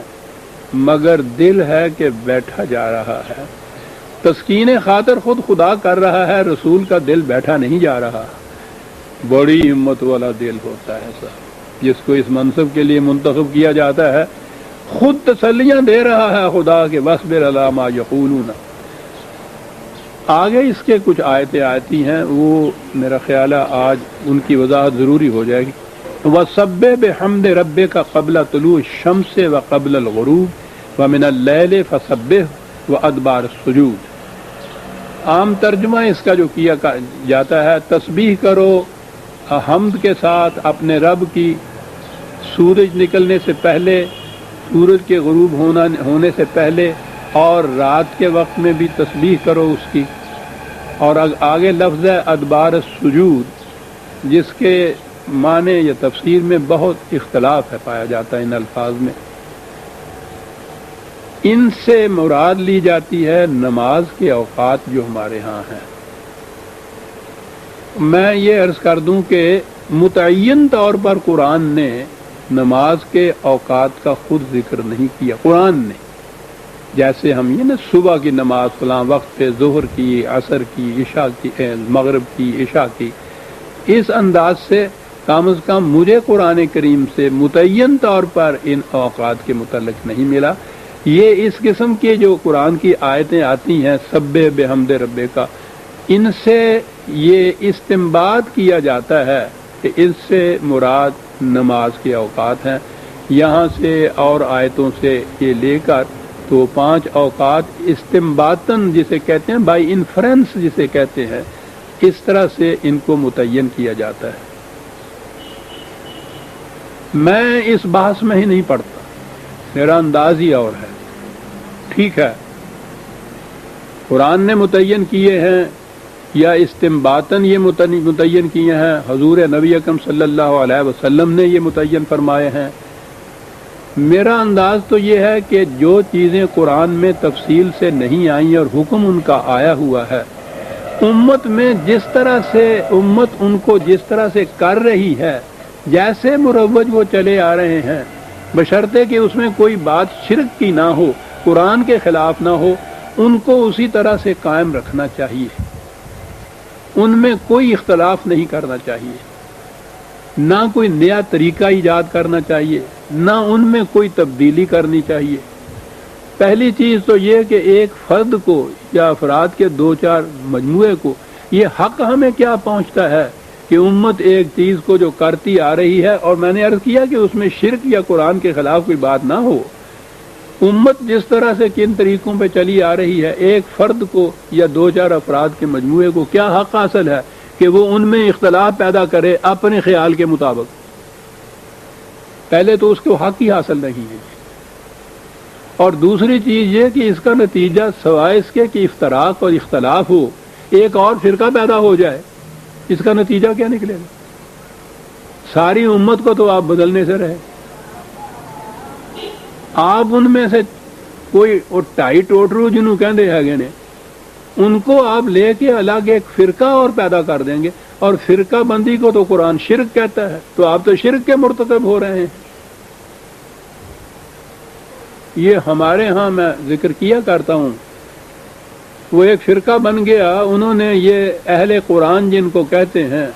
مگر دل ہے کہ بیٹھا جا رہا ہے۔ تسکین خاطر خود خدا کر رہا ہے، رسول کا دل بیٹھا نہیں جا رہا۔ بڑی ہمت والا دل ہوتا ہے صاحب جس کو اس منصب کے لیے منتخب کیا جاتا ہے، خود تسلیاں دے رہا ہے خدا کے وَاصْبِرْ عَلَىٰ مَا يَقُولُونَ۔ آگے اس کے کچھ آیتیں آتی ہیں، وہ میرا خیال ہے آج ان کی وضاحت ضروری ہو جائے گی۔ وَسَبِّحْ بِحَمْدِ رَبِّكَ قَبْلَ طُلُوعِ الشَّمْسِ وَقَبْلَ الْغُرُوبِ وَمِنَ اللَّيْلِ فَسَبِّحْهُ وَأَدْبَارَ السُّجُودِ۔ عام ترجمہ اس کا جو کیا جاتا ہے، تسبیح کرو حمد کے ساتھ اپنے رب کی، سورج نکلنے سے پہلے، سورج کے غروب ہونے سے پہلے، اور رات کے وقت میں بھی تسبیح کرو اس کی۔ اور آگے لفظ ہے ادبار السجود، جس کے معنی یا تفسیر میں بہت اختلاف ہے، پایا جاتا ہے ان الفاظ میں۔ ان سے مراد لی جاتی ہے نماز کے اوقات جو ہمارے ہاں ہیں۔ میں یہ عرض کر دوں کہ متعین طور پر قرآن نے نماز کے اوقات کا خود ذکر نہیں کیا۔ قرآن نے جیسے ہم یہ نا صبح کی نماز فلاں وقت پہ، ظہر کی، عصر کی، عشاء کی، مغرب کی، عشاء کی، اس انداز سے کم از کم مجھے قرآن کریم سے متعین طور پر ان اوقات کے متعلق نہیں ملا۔ یہ اس قسم کے جو قرآن کی آیتیں آتی ہیں سبح بحمد ربک، ان سے یہ استنباط کیا جاتا ہے کہ اس سے مراد نماز کے اوقات ہیں۔ یہاں سے اور آیتوں سے یہ لے کر تو 5 اوقات استنباطاً جسے کہتے ہیں، بائی انفرنس جسے کہتے ہیں، اس طرح سے ان کو متعین کیا جاتا ہے۔ میں اس بحث میں ہی نہیں پڑتا، میرا انداز ہی اور ہے۔ ٹھیک ہے، قرآن نے متعین کیے ہیں یا استنباطاً یہ متعین کیے ہیں، حضور نبی اکرم صلی اللہ علیہ وسلم نے یہ متعین فرمائے ہیں۔ میرا انداز تو یہ ہے کہ جو چیزیں قرآن میں تفصیل سے نہیں آئیں اور حکم ان کا آیا ہوا ہے، امت میں جس طرح سے امت ان کو جس طرح سے کر رہی ہے، جیسے مروج وہ چلے آ رہے ہیں، بشرطے کہ اس میں کوئی بات شرک کی نہ ہو، قرآن کے خلاف نہ ہو، ان کو اسی طرح سے قائم رکھنا چاہیے۔ ان میں کوئی اختلاف نہیں کرنا چاہیے، نہ کوئی نیا طریقہ ایجاد کرنا چاہیے، نہ ان میں کوئی تبدیلی کرنی چاہیے۔ پہلی چیز تو یہ کہ ایک فرد کو یا افراد کے 2-4 مجموعے کو یہ حق ہمیں کیا پہنچتا ہے کہ امت ایک چیز کو جو کرتی آ رہی ہے، اور میں نے عرض کیا کہ اس میں شرک یا قرآن کے خلاف کوئی بات نہ ہو، امت جس طرح سے کن طریقوں پہ چلی آ رہی ہے، ایک فرد کو یا 2-4 افراد کے مجموعے کو کیا حق حاصل ہے کہ وہ ان میں اختلاف پیدا کرے اپنے خیال کے مطابق؟ پہلے تو اس کو حق ہی حاصل نہیں ہے۔ اور دوسری چیز یہ کہ اس کا نتیجہ سوائے اس کے کہ افتراق اور اختلاف ہو، ایک اور فرقہ پیدا ہو جائے، اس کا نتیجہ کیا نکلے گا؟ ساری امت کو تو آپ بدلنے سے رہے، آپ ان میں سے کوئی ٹائی ٹوٹرو جنہوں کہندے ہیں نے، ان کو آپ لے کے الگ ایک فرقہ اور پیدا کر دیں گے، اور فرقہ بندی کو تو قرآن شرک کہتا ہے، تو آپ تو شرک کے مرتکب ہو رہے ہیں۔ یہ ہمارے ہاں میں ذکر کیا کرتا ہوں، وہ ایک فرقہ بن گیا، انہوں نے یہ اہل قرآن جن کو کہتے ہیں،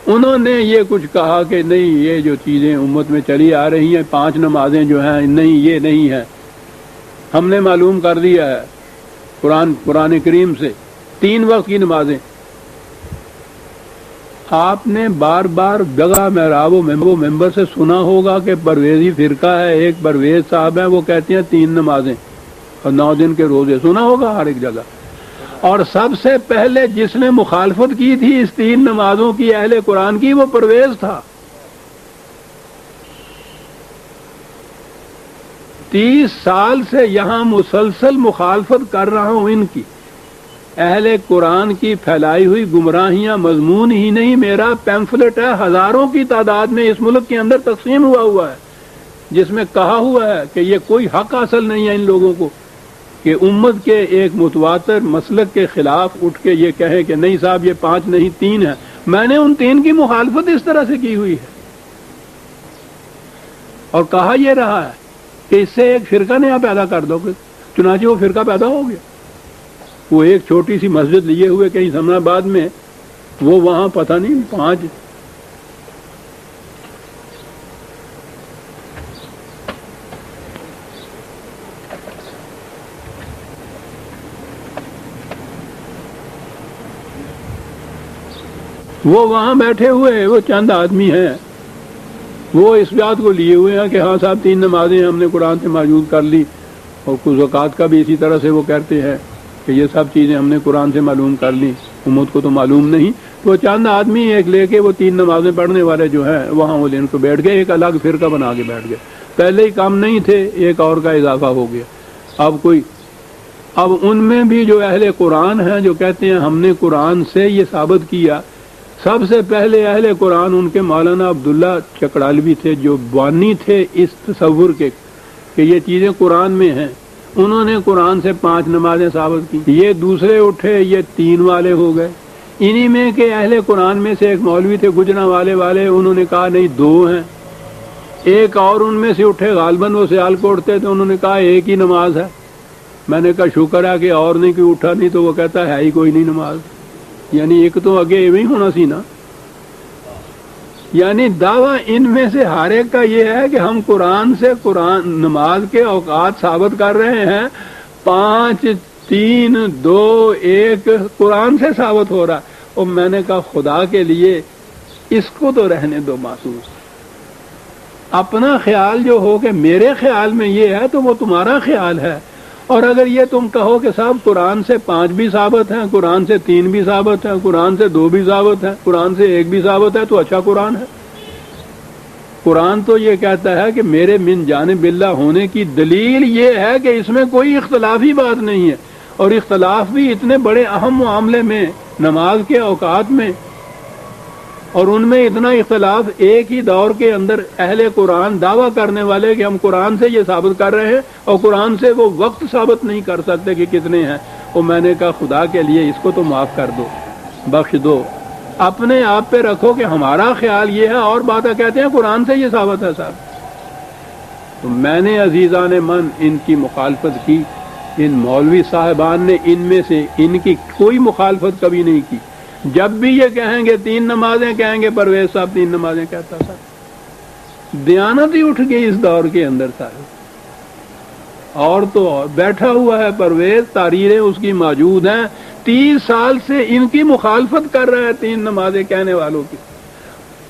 انہوں نے یہ کچھ کہا کہ نہیں، یہ جو چیزیں امت میں چلی آ رہی ہیں، 5 نمازیں جو ہیں، نہیں یہ نہیں ہیں، ہم نے معلوم کر دیا ہے قرآن کریم سے 3 وقت کی نمازیں۔ آپ نے بار بار جگہ محراب و ممبر سے سنا ہوگا کہ پرویزی فرقہ ہے، ایک پرویز صاحب ہیں، وہ کہتے ہیں 3 نمازیں اور 9 دن کے روزے، سنا ہوگا ہر ایک جگہ۔ اور سب سے پہلے جس نے مخالفت کی تھی اس 3 نمازوں کی اہل قرآن کی، وہ پرویز تھا۔ 30 سال سے یہاں مسلسل مخالفت کر رہا ہوں ان کی، اہل قرآن کی پھیلائی ہوئی گمراہیاں مضمون ہی نہیں، میرا پیمفلٹ ہے ہزاروں کی تعداد میں اس ملک کے اندر تقسیم ہوا ہے، جس میں کہا ہوا ہے کہ یہ کوئی حق حاصل نہیں ہے ان لوگوں کو کہ امت کے ایک متواتر مسلک کے خلاف اٹھ کے یہ کہے کہ نہیں صاحب یہ 5 نہیں 3 ہے۔ میں نے ان 3 کی مخالفت اس طرح سے کی ہوئی ہے، اور کہا یہ رہا ہے کہ اس سے ایک فرقہ نیا پیدا کر دو گے، چنانچہ وہ فرقہ پیدا ہو گیا۔ وہ ایک چھوٹی سی مسجد لیے ہوئے کہیں سمنا آباد میں، وہ وہاں پتہ نہیں 5 وہ وہاں بیٹھے ہوئے وہ چند آدمی ہیں، وہ اس بات کو لیے ہوئے ہیں کہ ہاں صاحب 3 نمازیں ہم نے قرآن سے موجود کر لی، اور کچھ زکوٰۃ کا بھی اسی طرح سے وہ کہتے ہیں کہ یہ سب چیزیں ہم نے قرآن سے معلوم کر لی، امت کو تو معلوم نہیں۔ تو چند آدمی ایک لے کے وہ 3 نمازیں پڑھنے والے جو ہیں وہاں وہ لین کو بیٹھ گئے، ایک الگ فرقہ بنا کے بیٹھ گئے۔ پہلے ہی کام نہیں تھے، ایک اور کا اضافہ ہو گیا۔ اب ان میں بھی جو اہل قرآن ہیں جو کہتے ہیں ہم نے قرآن سے یہ ثابت کیا، سب سے پہلے اہل قرآن ان کے مولانا عبداللہ چکڑالوی تھے، جو بانی تھے اس تصور کے کہ یہ چیزیں قرآن میں ہیں۔ انہوں نے قرآن سے 5 نمازیں ثابت کی، یہ دوسرے اٹھے یہ 3 والے ہو گئے۔ انہی میں کہ اہل قرآن میں سے ایک مولوی تھے گجرانوالے والے، انہوں نے کہا نہیں 2 ہیں۔ ایک اور ان میں سے اٹھے، غالباً وہ سیال کوٹ تھے، تو انہوں نے کہا 1 ہی نماز ہے۔ میں نے کہا شکر ہے کہ اور نہیں کوئی اٹھا، نہیں تو وہ کہتا ہے ہی کوئی نہیں نماز، یعنی ایک تو اگے ایویں ہونا سی نا۔ یعنی دعویٰ ان میں سے ہر ایک کا یہ ہے کہ ہم قرآن سے نماز کے اوقات ثابت کر رہے ہیں، 5 3 2 1 قرآن سے ثابت ہو رہا۔ اور میں نے کہا خدا کے لیے اس کو تو رہنے دو محسوس، اپنا خیال جو ہو کہ میرے خیال میں یہ ہے تو وہ تمہارا خیال ہے۔ اور اگر یہ تم کہو کہ صاحب قرآن سے 5 بھی ثابت ہیں، قرآن سے 3 بھی ثابت ہیں، قرآن سے 2 بھی ثابت ہیں، قرآن سے 1 بھی ثابت ہے، تو اچھا قرآن ہے۔ قرآن تو یہ کہتا ہے کہ میرے من جانب اللہ ہونے کی دلیل یہ ہے کہ اس میں کوئی اختلافی بات نہیں ہے، اور اختلاف بھی اتنے بڑے اہم معاملے میں، نماز کے اوقات میں، اور ان میں اتنا اختلاف ایک ہی دور کے اندر اہل قرآن دعویٰ کرنے والے کہ ہم قرآن سے یہ ثابت کر رہے ہیں، اور قرآن سے وہ وقت ثابت نہیں کر سکتے کہ کتنے ہیں۔ اور میں نے کہا خدا کے لیے اس کو تو معاف کر دو، بخش دو، اپنے آپ پہ رکھو کہ ہمارا خیال یہ ہے، اور باتیں کہتے ہیں قرآن سے یہ ثابت ہے صاحب۔ تو میں نے عزیزان من ان کی مخالفت کی، ان مولوی صاحبان نے ان میں سے ان کی کوئی مخالفت کبھی نہیں کی۔ جب بھی یہ کہیں گے 3 نمازیں، کہیں گے پرویز صاحب 3 نمازیں کہتا تھا۔ دیانت ہی اٹھ گئی اس دور کے اندر صاحب، اور تو اور بیٹھا ہوا ہے پرویز، تحریریں اس کی موجود ہیں، 30 سال سے ان کی مخالفت کر رہا ہے 3 نمازیں کہنے والوں کی۔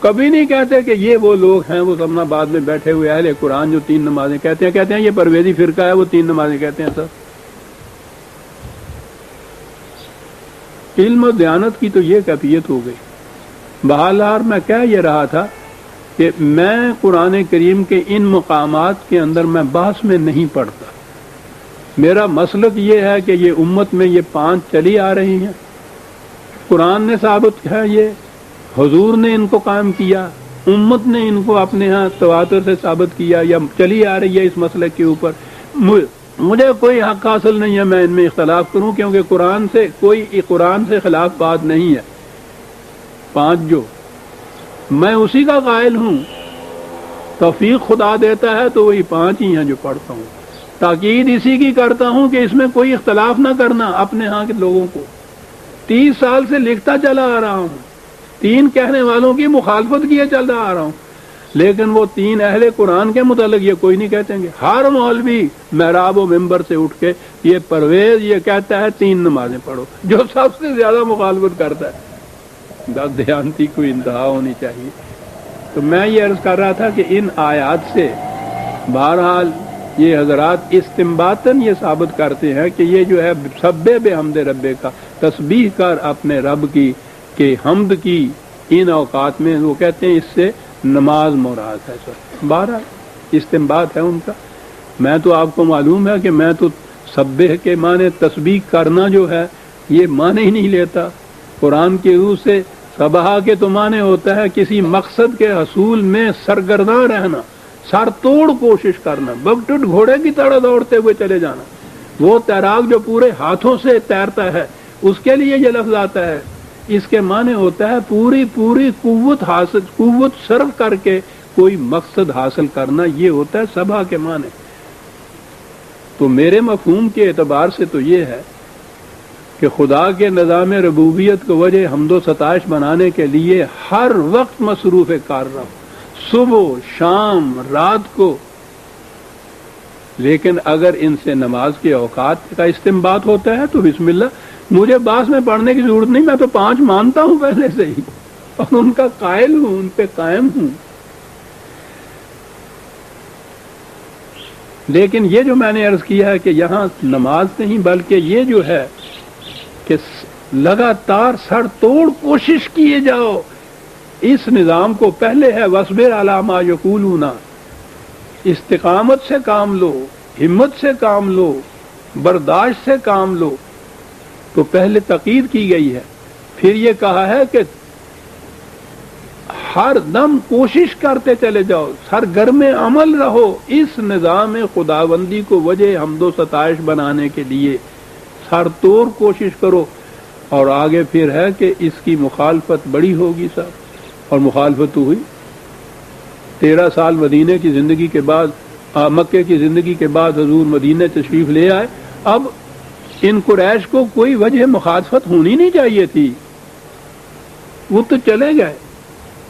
کبھی نہیں کہتے کہ یہ وہ لوگ ہیں وہ سمنا بعد میں بیٹھے ہوئے اہل قرآن جو 3 نمازیں کہتے ہیں یہ پرویزی فرقہ ہے، وہ 3 نمازیں کہتے ہیں۔ سر علم و دیانت کی تو یہ کیفیت ہو گئی۔ بہرحال میں کہہ یہ رہا تھا کہ میں قرآن کریم کے ان مقامات کے اندر میں بحث میں نہیں پڑتا۔ میرا مسلک یہ ہے کہ یہ امت میں یہ 5 چلی آ رہی ہیں، قرآن نے ثابت ہے، یہ حضور نے ان کو قائم کیا، امت نے ان کو اپنے ہاں تواتر سے ثابت کیا، یا چلی آ رہی ہے اس مسلک کے اوپر۔ مجھے کوئی حق حاصل نہیں ہے میں ان میں اختلاف کروں، کیونکہ قرآن سے خلاف بات نہیں ہے۔ 5 جو میں اسی کا قائل ہوں، توفیق خدا دیتا ہے تو وہی 5 ہی ہیں جو پڑھتا ہوں۔ تاکید اسی کی کرتا ہوں کہ اس میں کوئی اختلاف نہ کرنا اپنے ہاں کے لوگوں کو۔ 30 سال سے لکھتا چلا آ رہا ہوں، 3 کہنے والوں کی مخالفت کیے چل رہا آ رہا ہوں، لیکن وہ 3 اہل قرآن کے متعلق یہ کوئی نہیں کہتے گے۔ ہر مولوی محراب و ممبر سے اٹھ کے یہ پرویز یہ کہتا ہے 3 نمازیں پڑھو، جو سب سے زیادہ مخالفت کرتا ہے۔ دیانتی کو انتہا ہونی چاہیے۔ تو میں یہ عرض کر رہا تھا کہ ان آیات سے بہرحال یہ حضرات استنباطاً یہ ثابت کرتے ہیں کہ یہ جو ہے سبح بحمد ربے کا، تسبیح کر اپنے رب کی کہ حمد کی ان اوقات میں، وہ کہتے ہیں اس سے نماز مراد ہے۔ سر بہرحال استنباط ہے ان کا۔ میں تو آپ کو معلوم ہے کہ میں تو سبح کے معنی تسبیح کرنا جو ہے یہ معنی ہی نہیں لیتا۔ قرآن کی روح سے صبح کے تو معنی ہوتا ہے کسی مقصد کے حصول میں سرگرداں رہنا، سر توڑ کوشش کرنا، بگٹٹ گھوڑے کی طرح دوڑتے ہوئے چلے جانا۔ وہ تیراک جو پورے ہاتھوں سے تیرتا ہے اس کے لیے یہ لفظ آتا ہے۔ اس کے معنی ہوتا ہے پوری قوت صرف کر کے کوئی مقصد حاصل کرنا، یہ ہوتا ہے صبح کے معنی۔ تو میرے مفہوم کے اعتبار سے تو یہ ہے کہ خدا کے نظام ربوبیت کو وجہ حمد و ستائش بنانے کے لیے ہر وقت مصروف کار رہو، صبح شام رات کو۔ لیکن اگر ان سے نماز کے اوقات کا استنباط ہوتا ہے تو بسم اللہ، مجھے بعض میں پڑھنے کی ضرورت نہیں، میں تو 5 مانتا ہوں پہلے سے ہی اور ان کا قائل ہوں، ان پہ قائم ہوں۔ لیکن یہ جو میں نے عرض کیا ہے کہ یہاں نماز نہیں بلکہ یہ جو ہے کہ لگاتار سر توڑ کوشش کیے جاؤ اس نظام کو۔ پہلے ہے وَاصْبِرْ عَلَىٰ مَا يَقُولُونَ، استقامت سے کام لو، ہمت سے کام لو، برداشت سے کام لو۔ تو پہلے تاکید کی گئی ہے، پھر یہ کہا ہے کہ ہر دم کوشش کرتے چلے جاؤ، سرگرم عمل رہو اس نظام خداوندی کو وجہ حمد و ستائش بنانے کے لیے، سر توڑ کوشش کرو۔ اور آگے پھر ہے کہ اس کی مخالفت بڑی ہوگی صاحب، اور مخالفت ہوئی۔ 13 سال مدینے کی زندگی کے بعد، مکے کی زندگی کے بعد حضور مدینے تشریف لے آئے۔ اب ان قریش کو کوئی وجہ مخالفت ہونی نہیں چاہیے تھی، وہ تو چلے گئے۔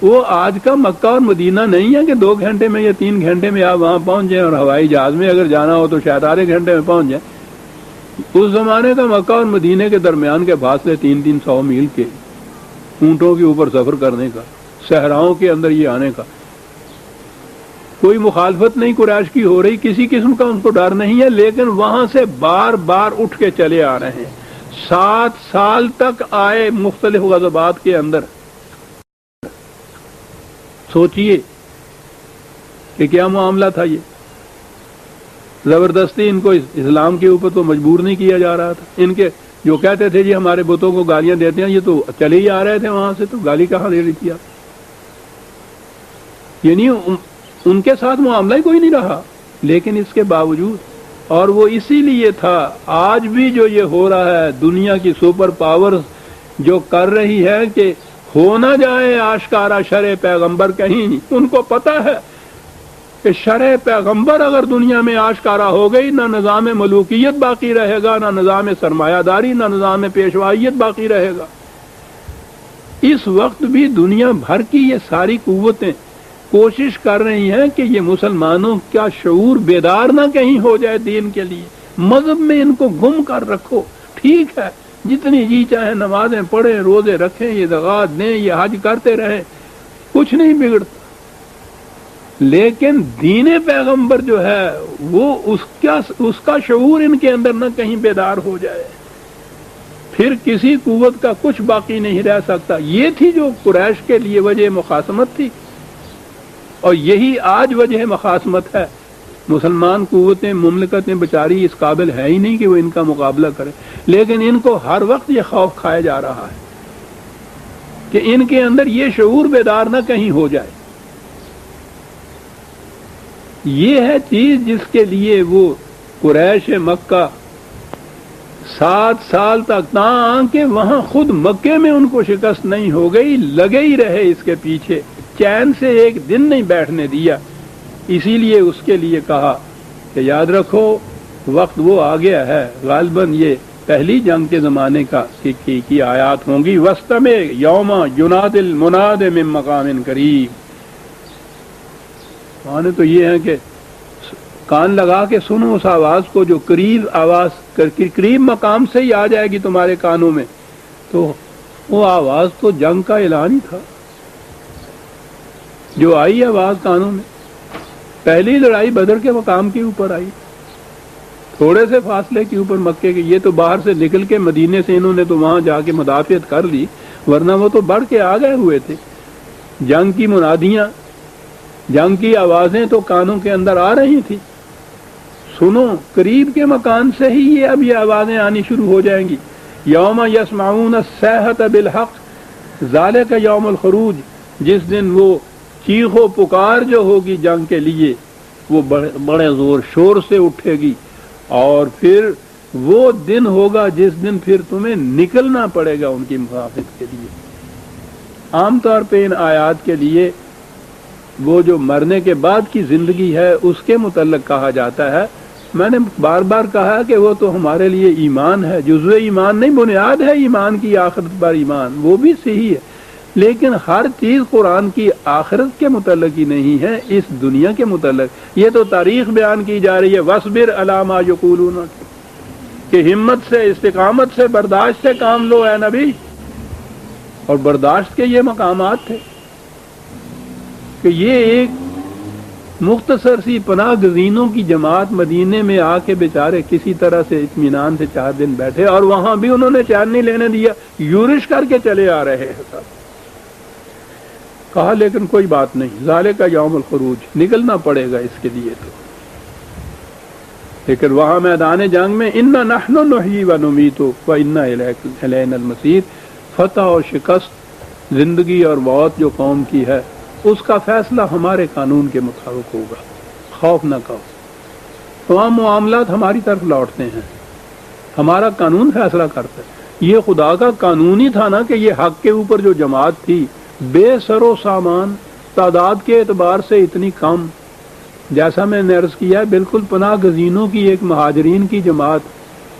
وہ آج کا مکہ اور مدینہ نہیں ہے کہ 2 گھنٹے میں یا 3 گھنٹے میں آپ وہاں پہنچ جائیں، اور ہوائی جہاز میں اگر جانا ہو تو شاید آدھے گھنٹے میں پہنچ جائیں۔ اس زمانے کا مکہ اور مدینے کے درمیان کے فاصلے 300 میل کے، اونٹوں کے اوپر سفر کرنے کا، صحراؤں کے اندر یہ آنے کا۔ کوئی مخالفت نہیں قریش کی ہو رہی، کسی قسم کا ان کو ڈر نہیں ہے، لیکن وہاں سے بار بار اٹھ کے چلے آ رہے ہیں۔ 7 سال تک آئے مختلف غزوات کے اندر۔ سوچئے کہ کیا معاملہ تھا یہ۔ زبردستی ان کو اسلام کے اوپر تو مجبور نہیں کیا جا رہا تھا۔ ان کے جو کہتے تھے جی ہمارے بتوں کو گالیاں دیتے ہیں، یہ تو چلے ہی آ رہے تھے وہاں سے، تو گالی کہاں دے رہی تھی آپ؟ یعنی ان کے ساتھ معاملہ ہی کوئی نہیں رہا۔ لیکن اس کے باوجود، اور وہ اسی لیے تھا، آج بھی جو یہ ہو رہا ہے، دنیا کی سپر پاور جو کر رہی ہے کہ ہو نہ جائے آشکارا شرع پیغمبر کہیں، ان کو پتہ ہے کہ شرع پیغمبر اگر دنیا میں آشکارا ہو گئی، نہ نظام ملوکیت باقی رہے گا، نہ نظام سرمایہ داری، نہ نظام پیشوائیت باقی رہے گا۔ اس وقت بھی دنیا بھر کی یہ ساری قوتیں کوشش کر رہی ہیں کہ یہ مسلمانوں کا شعور بیدار نہ کہیں ہو جائے دین کے لیے، مذہب میں ان کو گم کر رکھو۔ ٹھیک ہے، جتنی جی چاہیں نمازیں پڑھیں، روزے رکھیں، یہ زکوٰۃ دیں، یہ حج کرتے رہیں، کچھ نہیں بگڑتا، لیکن دین پیغمبر جو ہے وہ اس کا شعور ان کے اندر نہ کہیں بیدار ہو جائے، پھر کسی قوت کا کچھ باقی نہیں رہ سکتا۔ یہ تھی جو قریش کے لیے وجہ مخاصمت تھی، اور یہی آج وجہ مخاصمت ہے۔ مسلمان قوتیں، مملکتیں بیچاری اس قابل ہے ہی نہیں کہ وہ ان کا مقابلہ کریں، لیکن ان کو ہر وقت یہ خوف کھایا جا رہا ہے کہ ان کے اندر یہ شعور بیدار نہ کہیں ہو جائے۔ یہ ہے چیز جس کے لیے وہ قریش مکہ 7 سال تک، تاکہ وہاں خود مکے میں ان کو شکست نہیں ہو گئی، لگے ہی رہے اس کے پیچھے، چین سے ایک دن نہیں بیٹھنے دیا۔ اسی لیے اس کے لیے کہا کہ یاد رکھو وقت وہ آ گیا ہے، غالباً یہ پہلی جنگ کے زمانے کا کی آیات ہوں گی، وَاسْتَمِعْ يَوْمَ يُنَادِ الْمُنَادِ مِن مَقَامٍ قَرِيبٍ۔ معنی تو یہ ہے کہ کان لگا کے سنو اس آواز کو جو قریب مقام سے ہی آ جائے گی تمہارے کانوں میں۔ تو وہ آواز تو جنگ کا اعلان ہی تھا جو آئی آواز کانوں میں۔ پہلی لڑائی بدر کے مقام کے اوپر آئی، تھوڑے سے فاصلے کے اوپر مکے کے۔ یہ تو باہر سے نکل کے مدینے سے انہوں نے تو وہاں جا کے مدافعت کر لی، ورنہ وہ تو بڑھ کے آ گئے ہوئے تھے۔ جنگ کی منادیاں، جنگ کی آوازیں تو کانوں کے اندر آ رہی تھی۔ سنو، قریب کے مکان سے ہی اب یہ آوازیں آنی شروع ہو جائیں گی یوم یسمعون الصیحۃ بالحق ذالک یوم الخروج، جس دن وہ چیخ و پکار جو ہوگی جنگ کے لیے وہ بڑے زور شور سے اٹھے گی، اور پھر وہ دن ہوگا جس دن پھر تمہیں نکلنا پڑے گا ان کی مخافت کے لیے۔ عام طور پہ ان آیات کے لیے وہ جو مرنے کے بعد کی زندگی ہے اس کے متعلق کہا جاتا ہے۔ میں نے بار بار کہا کہ وہ تو ہمارے لیے ایمان ہے، جزو ایمان نہیں، بنیاد ہے ایمان کی، آخرت پر ایمان، وہ بھی صحیح ہے، لیکن ہر چیز قرآن کی آخرت کے متعلق ہی نہیں ہے، اس دنیا کے متعلق۔ یہ تو تاریخ بیان کی جا رہی ہے، وَاصْبِرْ عَلَىٰ مَا يَقُولُونَ، کہ ہمت سے، استقامت سے، برداشت سے کام لو اے نبی۔ اور برداشت کے یہ مقامات تھے کہ یہ ایک مختصر سی پناہ گزینوں کی جماعت مدینے میں آ کے بیچارے کسی طرح سے اطمینان سے 4 دن بیٹھے، اور وہاں بھی انہوں نے چین نہیں لینے دیا، یورش کر کے چلے آ رہے ہیں سب۔ کہا لیکن کوئی بات نہیں، ذالک یوم الخروج، نکلنا پڑے گا اس کے لیے تو۔ لیکن وہاں میدان جنگ میں انا نحن نحیی و نمیت و انا الینا المصیر، فتح اور شکست، زندگی اور موت جو قوم کی ہے اس کا فیصلہ ہمارے قانون کے مطابق ہوگا، خوف نہ کرو۔ تمام معاملات ہماری طرف لوٹتے ہیں، ہمارا قانون فیصلہ کرتا ہے۔ یہ خدا کا قانون ہی تھا نا کہ یہ حق کے اوپر جو جماعت تھی، بے سر و سامان، تعداد کے اعتبار سے اتنی کم، جیسا میں نے عرض کیا، بالکل پناہ گزینوں کی ایک مہاجرین کی جماعت،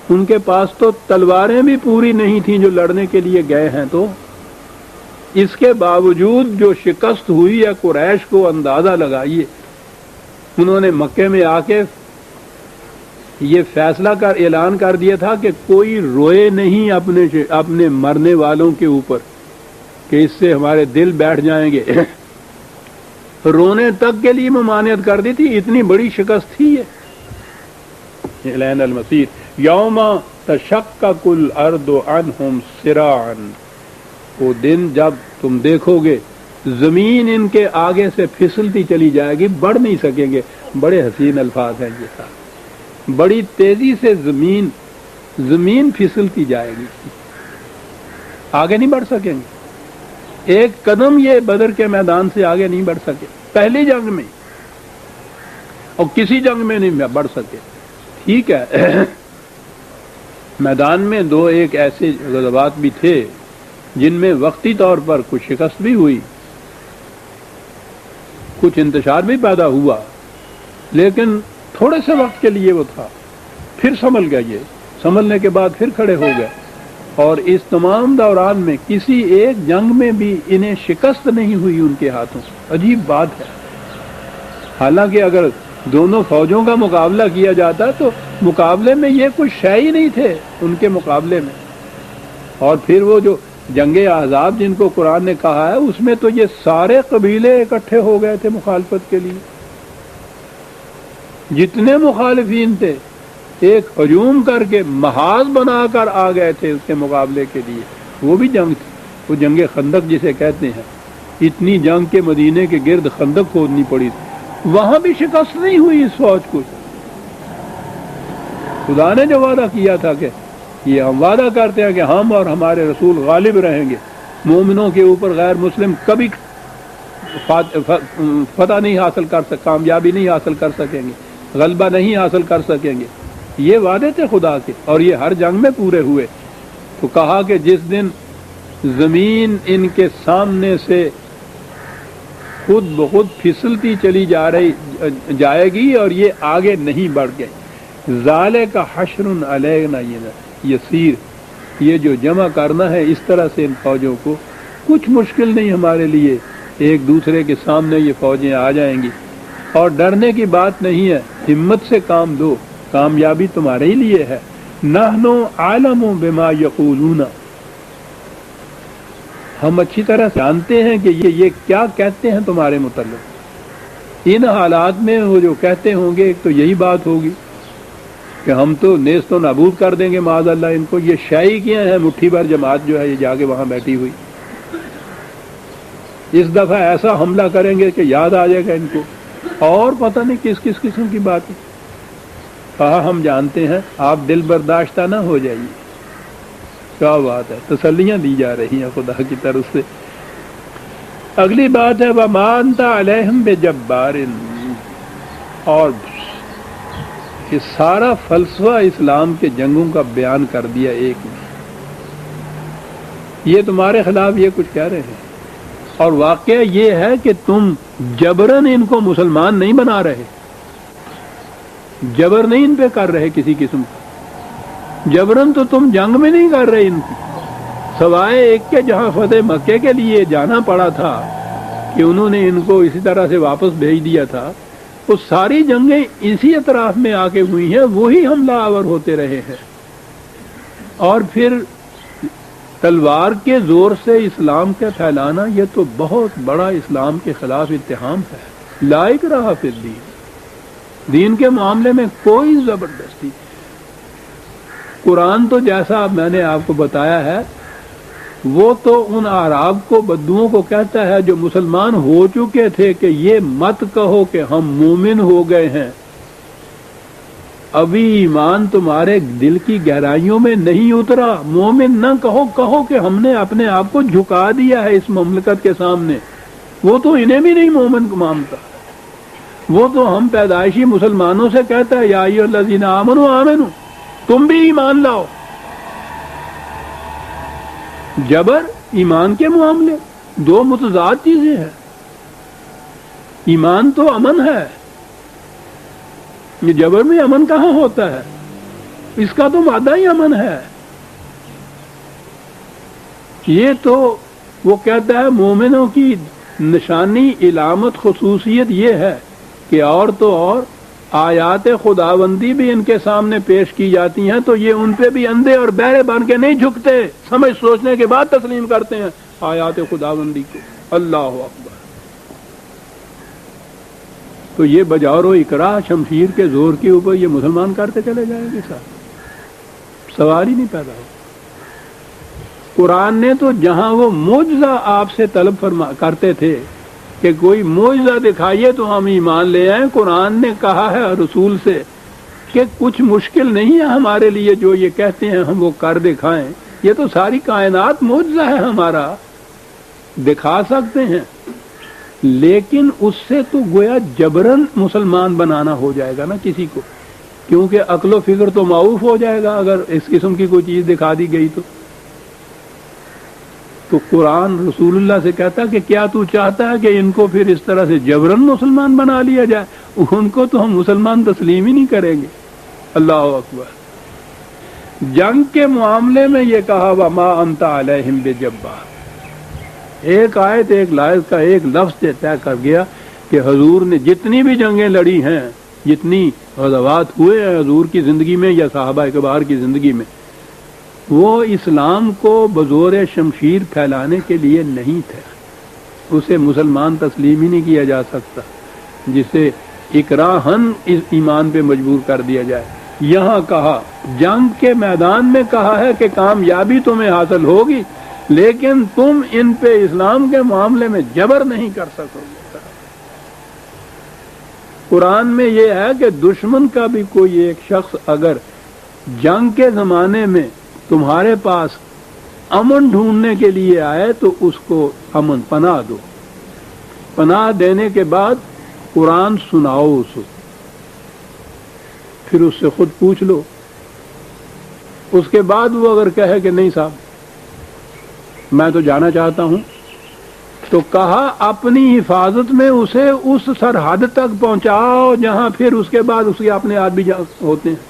ان کے پاس تو تلواریں بھی پوری نہیں تھیں جو لڑنے کے لیے گئے ہیں، تو اس کے باوجود جو شکست ہوئی ہے قریش کو اندازہ لگائیے۔ انہوں نے مکے میں آ کے یہ فیصلہ کر اعلان کر دیا تھا کہ کوئی روئے نہیں اپنے مرنے والوں کے اوپر، کہ اس سے ہمارے دل بیٹھ جائیں گے۔ رونے تک کے لیے ممانعت کر دی تھی، اتنی بڑی شکست تھی یہ۔ الینا المصیر یوم تشقق الارض عنہم سراعا، وہ دن جب تم دیکھو گے زمین ان کے آگے سے پھسلتی چلی جائے گی، بڑھ نہیں سکیں گے۔ بڑے حسین الفاظ ہیں یہ سارے، بڑی تیزی سے زمین پھسلتی جائے گی، آگے نہیں بڑھ سکیں گے۔ ایک قدم یہ بدر کے میدان سے آگے نہیں بڑھ سکے پہلی جنگ میں، اور کسی جنگ میں نہیں بڑھ سکے۔ ٹھیک ہے، میدان میں 2 ایک ایسے غزوات بھی تھے جن میں وقتی طور پر کچھ شکست بھی ہوئی، کچھ انتشار بھی پیدا ہوا، لیکن تھوڑے سے وقت کے لیے وہ تھا، پھر سنبھل گئے، یہ سنبھلنے کے بعد پھر کھڑے ہو گئے۔ اور اس تمام دوران میں کسی ایک جنگ میں بھی انہیں شکست نہیں ہوئی ان کے ہاتھوں۔ عجیب بات ہے، حالانکہ اگر دونوں فوجوں کا مقابلہ کیا جاتا تو مقابلے میں یہ کچھ شے ہی نہیں تھے ان کے مقابلے میں۔ اور پھر وہ جو جنگ احزاب جن کو قرآن نے کہا ہے، اس میں تو یہ سارے قبیلے اکٹھے ہو گئے تھے مخالفت کے لیے، جتنے مخالفین تھے ایک ہجوم کر کے محاذ بنا کر آ گئے تھے اس کے مقابلے کے لیے۔ وہ بھی جنگ تھی، وہ جنگ خندق جسے کہتے ہیں، اتنی جنگ کے مدینے کے گرد خندق کھودنی پڑی تھی، وہاں بھی شکست نہیں ہوئی اس فوج کو۔ خدا نے جو وعدہ کیا تھا کہ یہ ہم وعدہ کرتے ہیں کہ ہم اور ہمارے رسول غالب رہیں گے، مومنوں کے اوپر غیر مسلم کبھی فتح نہیں حاصل کر سکیں، کامیابی نہیں حاصل کر سکیں گے، غلبہ نہیں حاصل کر سکیں گے، یہ وعدے تھے خدا کے، اور یہ ہر جنگ میں پورے ہوئے۔ تو کہا کہ جس دن زمین ان کے سامنے سے خود بخود پھسلتی چلی جائے گی اور یہ آگے نہیں بڑھ گئی، ذالک حشر علینا یسیر، یہ جو جمع کرنا ہے اس طرح سے ان فوجوں کو کچھ مشکل نہیں ہمارے لیے، ایک دوسرے کے سامنے یہ فوجیں آ جائیں گی، اور ڈرنے کی بات نہیں ہے، ہمت سے کام دو، کامیابی تمہارے ہی لیے ہے۔ نحن عالم بما یقولون، ہم اچھی طرح جانتے ہیں کہ یہ کیا کہتے ہیں تمہارے متعلق۔ ان حالات میں وہ جو کہتے ہوں گے ایک تو یہی بات ہوگی کہ ہم تو نیست و نابود کر دیں گے معاذ اللہ ان کو، یہ شائی کیا ہے مٹھی بھر جماعت جو ہے یہ جا کے وہاں بیٹھی ہوئی، اس دفعہ ایسا حملہ کریں گے کہ یاد آ جائے گا ان کو، اور پتہ نہیں کس کس قسم کی بات ہے۔ کہا ہم جانتے ہیں، آپ دل برداشتہ نہ ہو جائیے، کیا بات ہے، تسلیاں دی جا رہی ہیں خدا کی طرف سے۔ اگلی بات ہے وَمَا أَنْتَ عَلَيْهِمْ بِجَبَّارٍ، اور یہ سارا فلسفہ اسلام کے جنگوں کا بیان کر دیا ایک میں۔ یہ تمہارے خلاف یہ کچھ کہہ رہے ہیں، اور واقعہ یہ ہے کہ تم جبرن ان کو مسلمان نہیں بنا رہے، جبر نہیں ان پہ کر رہے کسی قسم کا، جبرن تو تم جنگ میں نہیں کر رہے ان کی، سوائے ایک کے جہاں فتح مکے کے لیے جانا پڑا تھا کہ انہوں نے ان کو اسی طرح سے واپس بھیج دیا تھا، وہ ساری جنگیں اسی اطراف میں آ کے ہوئی ہیں، وہی حملہ آور ہوتے رہے ہیں۔ اور پھر تلوار کے زور سے اسلام کا پھیلانا، یہ تو بہت بڑا اسلام کے خلاف اتہام ہے۔ لا اکراہ فی الدین، دین کے معاملے میں کوئی زبردستی۔ قرآن تو جیسا میں نے آپ کو بتایا ہے، وہ تو ان اعراب کو، بدوؤں کو کہتا ہے جو مسلمان ہو چکے تھے کہ یہ مت کہو کہ ہم مومن ہو گئے ہیں، ابھی ایمان تمہارے دل کی گہرائیوں میں نہیں اترا، مومن نہ کہو، کہو کہ ہم نے اپنے آپ کو جھکا دیا ہے اس مملکت کے سامنے۔ وہ تو انہیں بھی نہیں مومن کو مانتا، وہ تو ہم پیدائشی مسلمانوں سے کہتا ہے یا ایھا الذین آمنوا آمنوا، تم بھی ایمان لاؤ۔ جبر ایمان کے معاملے دو متضاد چیزیں ہیں۔ ایمان تو امن ہے، یہ جبر میں امن کہاں ہوتا ہے؟ اس کا تو مادہ ہی امن ہے۔ یہ تو وہ کہتا ہے مومنوں کی نشانی، علامت، خصوصیت یہ ہے کہ اور تو اور آیات خداوندی بھی ان کے سامنے پیش کی جاتی ہیں تو یہ ان پہ بھی اندھے اور بہرے بن کے نہیں جھکتے، سمجھ سوچنے کے بعد تسلیم کرتے ہیں آیات خداوندی کو۔ اللہ اکبر۔ تو یہ بجاور و اکراہ، شمشیر کے زور کے اوپر یہ مسلمان کرتے چلے جائیں گے، صاحب سوال ہی نہیں پیدا ہو۔ قرآن نے تو جہاں وہ معجزہ آپ سے طلب کرتے تھے کہ کوئی معجزہ دکھائیے تو ہم ایمان لے آئیں، قرآن نے کہا ہے رسول سے کہ کچھ مشکل نہیں ہے ہمارے لیے، جو یہ کہتے ہیں ہم وہ کر دکھائیں، یہ تو ساری کائنات معجزہ ہے ہمارا، دکھا سکتے ہیں، لیکن اس سے تو گویا جبرن مسلمان بنانا ہو جائے گا نا کسی کو، کیونکہ عقل و فکر تو معاف ہو جائے گا اگر اس قسم کی کوئی چیز دکھا دی گئی تو قرآن رسول اللہ سے کہتا کہ کیا تو چاہتا ہے کہ ان کو پھر اس طرح سے جبرن مسلمان بنا لیا جائے؟ ان کو تو ہم مسلمان تسلیم ہی نہیں کریں گے۔ اللہ اکبر۔ جنگ کے معاملے میں یہ کہا وَمَا أَنْتَ عَلَيْهِمْ بِجَبَّارٍ، ایک آیت ایک لائز کا ایک لفظ سے طے کر گیا کہ حضور نے جتنی بھی جنگیں لڑی ہیں، جتنی غزوات ہوئے ہیں حضور کی زندگی میں یا صحابہ کبار کی زندگی میں، وہ اسلام کو بزور شمشیر پھیلانے کے لیے نہیں تھے، اسے مسلمان تسلیم ہی نہیں کیا جا سکتا، جسے اکراہن اس ایمان پہ مجبور کر دیا جائے۔ یہاں کہا جنگ کے میدان میں کہا ہے کہ کامیابی تمہیں حاصل ہوگی، لیکن تم ان پہ اسلام کے معاملے میں جبر نہیں کر سکو گے۔ قرآن میں یہ ہے کہ دشمن کا بھی کوئی ایک شخص اگر جنگ کے زمانے میں تمہارے پاس امن ڈھونڈنے کے لیے آئے تو اس کو امن پناہ دو، پناہ دینے کے بعد قرآن سناؤ اس کو، پھر اس سے خود پوچھ لو، اس کے بعد وہ اگر کہے کہ نہیں صاحب میں تو جانا چاہتا ہوں، تو کہا اپنی حفاظت میں اسے اس سرحد تک پہنچاؤ جہاں پھر اس کے بعد اس کے اپنے آدمی ہوتے ہیں۔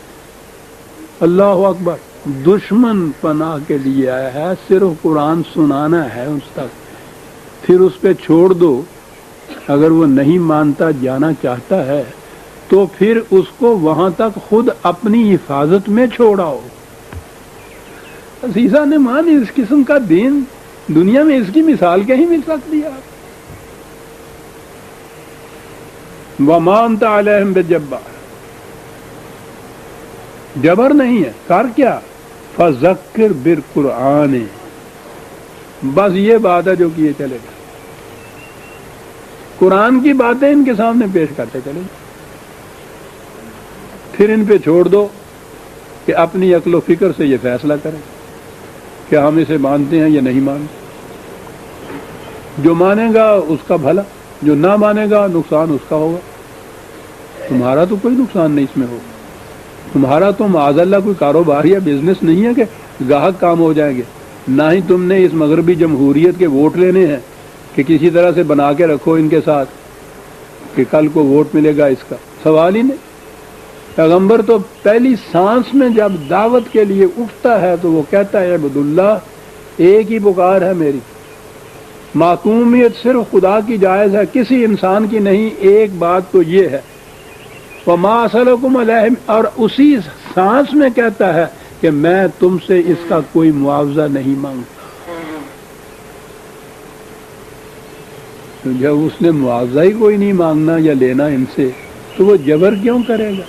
اللہ اکبر۔ دشمن پناہ کے لیے آیا ہے، صرف قرآن سنانا ہے اس تک، پھر اس پہ چھوڑ دو، اگر وہ نہیں مانتا جانا چاہتا ہے تو پھر اس کو وہاں تک خود اپنی حفاظت میں چھوڑاؤ۔ عزیزہ نے مان اس قسم کا دین دنیا میں اس کی مثال کہیں مل سکتی ہے؟ وَمَا أَنْتَ عَلَيْهِمْ بِجَبَّارٍ، جبر نہیں ہے، کر کیا؟ فَذَكِّرْ بِالْقُرْآنِ، بس یہ بات ہے جو کیے چلے گا، قرآن کی باتیں ان کے سامنے پیش کرتے چلے گا، پھر ان پہ چھوڑ دو کہ اپنی عقل و فکر سے یہ فیصلہ کریں۔ کہ ہم اسے مانتے ہیں یا نہیں مانتے. جو مانے گا اس کا بھلا، جو نہ مانے گا نقصان اس کا ہوگا. تمہارا تو کوئی نقصان نہیں اس میں ہوگا. تمہارا تو معاذ اللہ کوئی کاروبار یا بزنس نہیں ہے کہ گاہک کام ہو جائیں گے. نہ ہی تم نے اس مغربی جمہوریت کے ووٹ لینے ہیں کہ کسی طرح سے بنا کے رکھو ان کے ساتھ کہ کل کو ووٹ ملے گا. اس کا سوال ہی نہیں. پیغمبر تو پہلی سانس میں جب دعوت کے لیے اٹھتا ہے تو وہ کہتا ہے عبداللہ ایک ہی پکار ہے میری، معصومیت صرف خدا کی جائز ہے، کسی انسان کی نہیں. ایک بات تو یہ ہے وَمَا أَسْأَلُكُمْ عَلَيْهِ، اور اسی سانس میں کہتا ہے کہ میں تم سے اس کا کوئی معاوضہ نہیں مانگتا. تو جب اس نے معاوضہ ہی کوئی نہیں مانگنا یا لینا ان سے تو وہ جبر کیوں کرے گا؟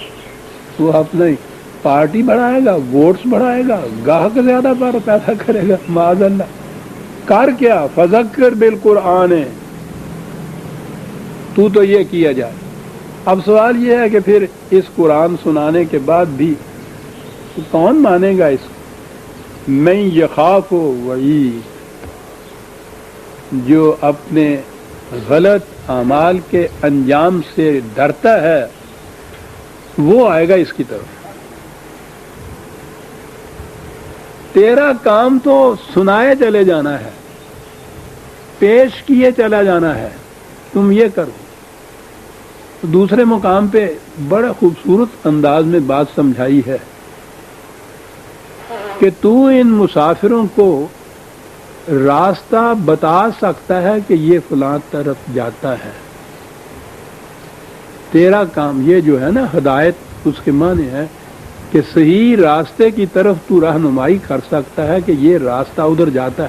وہ اپنا پارٹی بڑھائے گا، ووٹس بڑھائے گا، گاہک زیادہ پر پیدا کرے گا. معاذ اللہ. کر کیا؟ فذکر بالقرآن، تو یہ کیا جائے. اب سوال یہ ہے کہ پھر اس قرآن سنانے کے بعد بھی کون مانے گا اس کو؟ من یخاف وعید، جو اپنے غلط اعمال کے انجام سے ڈرتا ہے وہ آئے گا اس کی طرف. تیرا کام تو سنائے چلے جانا ہے، پیش کیے چلا جانا ہے. تم یہ کرو. دوسرے مقام پہ بڑا خوبصورت انداز میں بات سمجھائی ہے کہ تو ان مسافروں کو راستہ بتا سکتا ہے کہ یہ فلاں طرف جاتا ہے. تیرا کام یہ جو ہے نا ہدایت، اس کے معنی ہے کہ صحیح راستے کی طرف تو رہنمائی کر سکتا ہے کہ یہ راستہ ادھر جاتا ہے.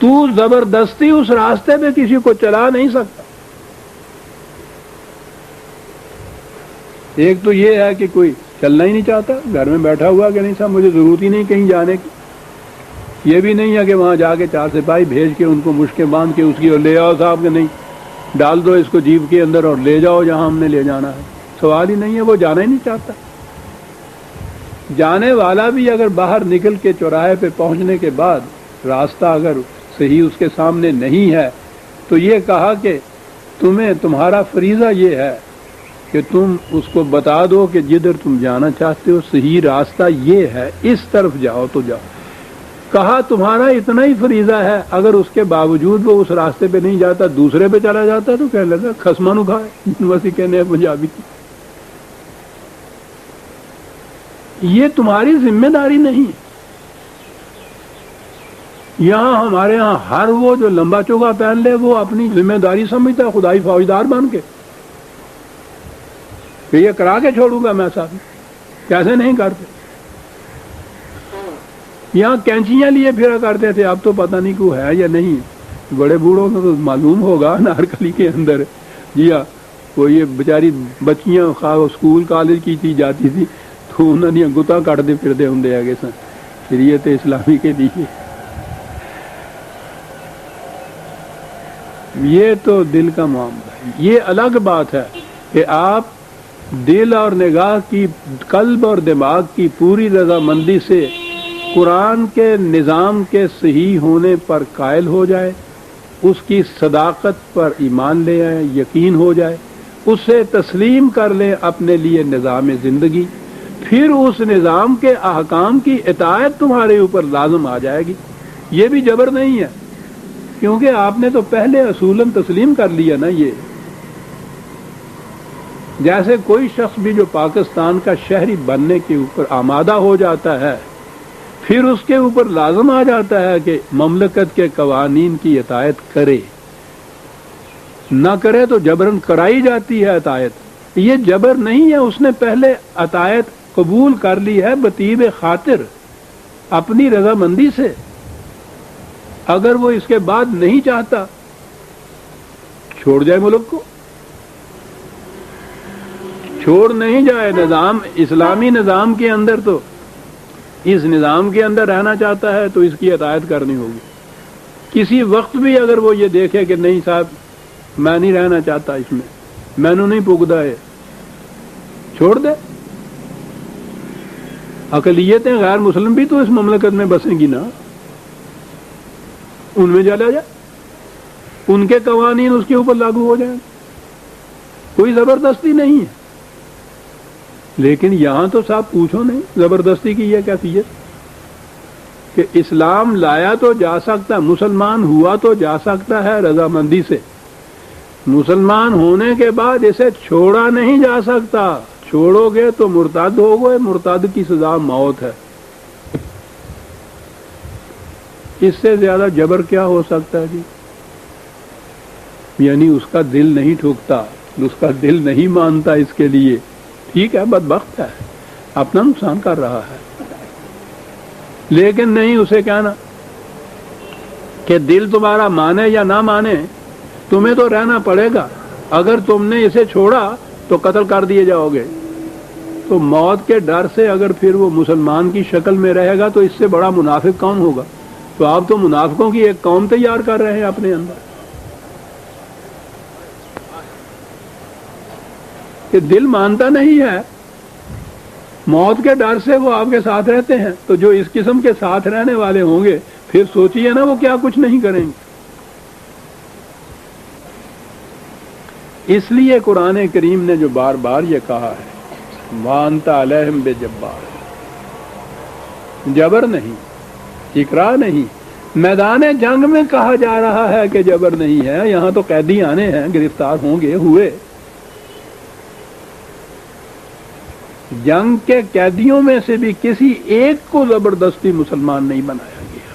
تو زبردستی اس راستے پہ کسی کو چلا نہیں سکتا. ایک تو یہ ہے کہ کوئی چلنا ہی نہیں چاہتا، گھر میں بیٹھا ہوا کہ نہیں صاحب مجھے ضرورت ہی نہیں کہیں جانے کی. یہ بھی نہیں ہے کہ وہاں جا کے 4 سپاہی بھیج کے ان کو مشکیں باندھ کے اس کی اور لے آؤ صاحب، کہ نہیں ڈال دو اس کو جیپ کے اندر اور لے جاؤ جہاں ہم نے لے جانا ہے. سوال ہی نہیں ہے، وہ جانا ہی نہیں چاہتا. جانے والا بھی اگر باہر نکل کے چوراہے پہ پہنچنے کے بعد راستہ اگر صحیح اس کے سامنے نہیں ہے تو یہ کہا کہ تمہارا فریضہ یہ ہے کہ تم اس کو بتا دو کہ جدھر تم جانا چاہتے ہو صحیح راستہ یہ ہے، اس طرف جاؤ تو جاؤ. کہا تمہارا اتنا ہی فریضہ ہے. اگر اس کے باوجود وہ اس راستے پہ نہیں جاتا، دوسرے پہ چلا جاتا تو کہنے لگا خسمہ نو کھائے، ویسے کہنے ہیں پنجابی. یہ تمہاری ذمہ داری نہیں. یہاں ہمارے ہاں ہر وہ جو لمبا چوگا پہن لے وہ اپنی ذمہ داری سمجھتا ہے خدائی فوجدار بن کے کہ یہ کرا کے چھوڑوں گا میں صاحب. کیسے نہیں کرتے. یہاں کینچیاں لیے پھرا کرتے تھے، اب تو پتہ نہیں کو ہے یا نہیں. بڑے بوڑھوں کو تو معلوم ہوگا نارکلی کے اندر. جی ہاں، وہ یہ بیچاری بچیاں اسکول کالج کی تھی جاتی تھی تو انہوں نے گتا کٹتے پھرتے ہوں گے سن شریعت اسلامی کے لیے. یہ تو دل کا معاملہ ہے. یہ الگ بات ہے کہ آپ دل اور نگاہ کی، قلب اور دماغ کی پوری رضامندی سے قرآن کے نظام کے صحیح ہونے پر قائل ہو جائے، اس کی صداقت پر ایمان لے آئے، یقین ہو جائے، اسے تسلیم کر لیں اپنے لیے نظام زندگی. پھر اس نظام کے احکام کی اطاعت تمہارے اوپر لازم آ جائے گی. یہ بھی جبر نہیں ہے کیونکہ آپ نے تو پہلے اصولاً تسلیم کر لیا نا. یہ جیسے کوئی شخص بھی جو پاکستان کا شہری بننے کے اوپر آمادہ ہو جاتا ہے پھر اس کے اوپر لازم آ جاتا ہے کہ مملکت کے قوانین کی اطاعت کرے، نہ کرے تو جبراً کرائی جاتی ہے اطاعت. یہ جبر نہیں ہے، اس نے پہلے اطاعت قبول کر لی ہے بطیب خاطر اپنی رضامندی سے. اگر وہ اس کے بعد نہیں چاہتا چھوڑ جائے، ملک کو چھوڑ نہیں جائے. نظام اسلامی نظام کے اندر تو اس نظام کے اندر رہنا چاہتا ہے تو اس کی اطاعت کرنی ہوگی. کسی وقت بھی اگر وہ یہ دیکھے کہ نہیں صاحب میں نہیں رہنا چاہتا اس میں، میں نے نہیں پگدا ہے، چھوڑ دے. اقلیتیں غیر مسلم بھی تو اس مملکت میں بسیں گی نا. ان میں چلا جائے، ان کے قوانین اس کے اوپر لاگو ہو جائیں، کوئی زبردستی نہیں ہے۔ لیکن یہاں تو صاحب پوچھو نہیں زبردستی کی یہ کیفیت کہ اسلام لایا تو جا سکتا، مسلمان ہوا تو جا سکتا ہے رضامندی سے، مسلمان ہونے کے بعد اسے چھوڑا نہیں جا سکتا، چھوڑو گے تو مرتد ہو گئے، مرتد کی سزا موت ہے۔ اس سے زیادہ جبر کیا ہو سکتا ہے جی؟ یعنی اس کا دل نہیں ٹھوکتا، اس کا دل نہیں مانتا اس کے لیے، ٹھیک ہے بدبخت ہے، اپنا نقصان کر رہا ہے، لیکن نہیں اسے کہنا کہ دل تمہارا مانے یا نہ مانے تمہیں تو رہنا پڑے گا، اگر تم نے اسے چھوڑا تو قتل کر دیے جاؤ گے۔ تو موت کے ڈر سے اگر پھر وہ مسلمان کی شکل میں رہے گا تو اس سے بڑا منافق کون ہوگا؟ تو آپ تو منافقوں کی ایک قوم تیار کر رہے ہیں اپنے اندر کہ دل مانتا نہیں ہے، موت کے ڈر سے وہ آپ کے ساتھ رہتے ہیں، تو جو اس قسم کے ساتھ رہنے والے ہوں گے پھر سوچئے نا وہ کیا کچھ نہیں کریں گے۔ اس لیے قرآن کریم نے جو بار بار یہ کہا ہے وَأَنْتَ عَلَيْهِمْ بِجَبَّارٍ، جبر نہیں، اکراہ نہیں، میدان جنگ میں کہا جا رہا ہے کہ جبر نہیں ہے، یہاں تو قیدی آنے ہیں، گرفتار ہوں گے، ہوئے۔ جنگ کے قیدیوں میں سے بھی کسی ایک کو زبردستی مسلمان نہیں بنایا گیا۔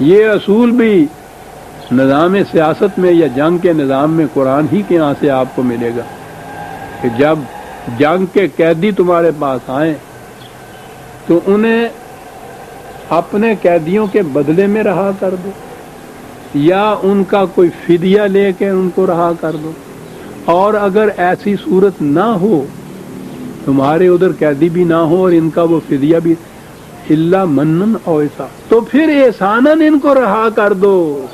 یہ اصول بھی نظام سیاست میں یا جنگ کے نظام میں قرآن ہی کے یہاں سے آپ کو ملے گا کہ جب جنگ کے قیدی تمہارے پاس آئیں تو انہیں اپنے قیدیوں کے بدلے میں رہا کر دو، یا ان کا کوئی فدیہ لے کے ان کو رہا کر دو، اور اگر ایسی صورت نہ ہو، تمہارے ادھر قیدی بھی نہ ہو اور ان کا وہ فدیہ بھی، الا منن او احسان، تو پھر احساناً ان کو رہا کر دو۔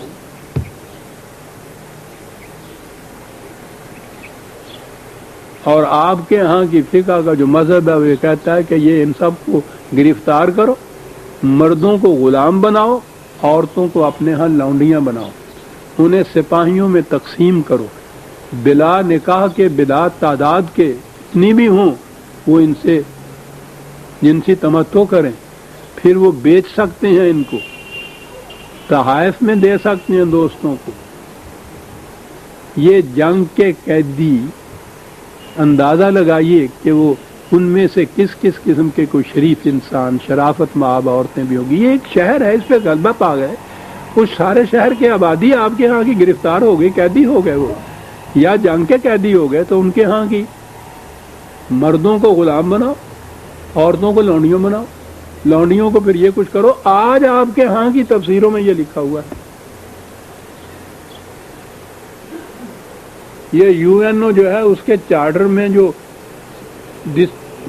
اور آپ کے ہاں کی فقہ کا جو مذہب ہے وہ یہ کہتا ہے کہ یہ ان سب کو گرفتار کرو، مردوں کو غلام بناؤ، عورتوں کو اپنے ہاں لونڈیاں بناؤ، انہیں سپاہیوں میں تقسیم کرو، بلا نکاح کے بلا تعداد کے اتنی بھی ہوں وہ ان سے جنسی تمتع کریں، پھر وہ بیچ سکتے ہیں، ان کو تحائف میں دے سکتے ہیں دوستوں کو۔ یہ جنگ کے قیدی اندازہ لگائیے کہ وہ ان میں سے کس کس قسم کے کوئی شریف انسان، شرافت مآب عورتیں بھی ہوگی۔ یہ ایک شہر ہے، اس پہ غلبہ آ گئے، اس سارے شہر کی آبادی آپ کے ہاں کی گرفتار ہو گئی، قیدی ہو گئے، وہ یا جنگ کے قیدی ہو گئے، تو ان کے ہاں کی مردوں کو غلام بناؤ، عورتوں کو لونڈیوں بناؤ، لونڈیوں کو پھر یہ کچھ کرو۔ آج آپ کے ہاں کی تفسیروں میں یہ لکھا ہوا ہے۔ یہ یو این او جو ہے اس کے چارٹر میں جو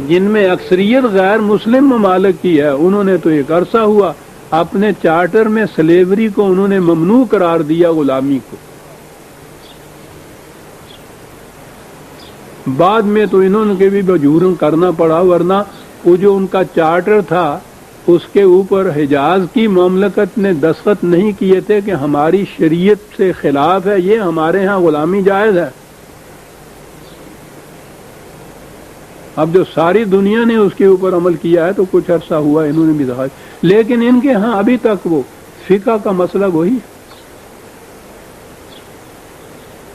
جن میں اکثریت غیر مسلم ممالک کی ہے، انہوں نے تو ایک عرصہ ہوا اپنے چارٹر میں سلیوری کو انہوں نے ممنوع قرار دیا، غلامی کو۔ بعد میں تو انہوں نے بھی بجورن کرنا پڑا، ورنہ وہ جو ان کا چارٹر تھا اس کے اوپر حجاز کی مملکت نے دستخط نہیں کیے تھے کہ ہماری شریعت سے خلاف ہے، یہ ہمارے ہاں غلامی جائز ہے۔ اب جو ساری دنیا نے اس کے اوپر عمل کیا ہے تو کچھ عرصہ ہوا انہوں نے بھی دکھایا، لیکن ان کے ہاں ابھی تک وہ فقہ کا مسئلہ وہی ہے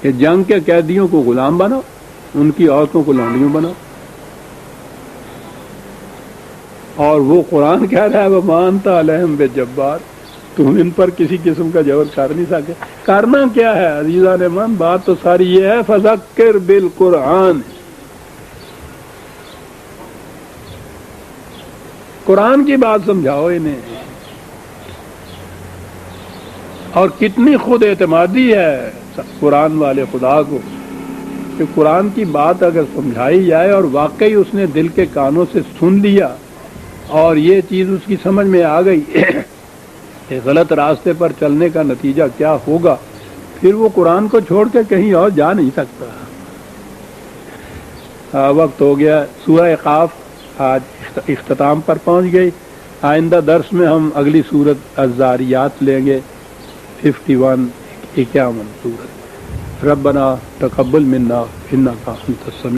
کہ جنگ کے قیدیوں کو غلام بناؤ، ان کی عورتوں کو لونڈیوں بناؤ، اور وہ قرآن کہہ رہا ہے وَمَا أَنْتَ عَلَيْهِمْ بِجَبَّارٍ، تم ان پر کسی قسم کا جبر کر نہیں سکے۔ کرنا کیا ہے عزیزان من؟ بات تو ساری یہ ہے فَذَكِّرْ بِالْقُرْآنِ، قرآن کی بات سمجھاؤ انہیں۔ اور کتنی خود اعتمادی ہے قرآن والے خدا کو کہ قرآن کی بات اگر سمجھائی جائے اور واقعی اس نے دل کے کانوں سے سن لیا اور یہ چیز اس کی سمجھ میں آ گئی کہ غلط راستے پر چلنے کا نتیجہ کیا ہوگا، پھر وہ قرآن کو چھوڑ کے کہیں اور جا نہیں سکتا۔ وقت ہو گیا، سورہ قاف آج اختتام پر پہنچ گئی۔ آئندہ درس میں ہم اگلی سورت الزاریات لیں گے، 51 سورت۔ ربنا تقبل منا انک انت السمیع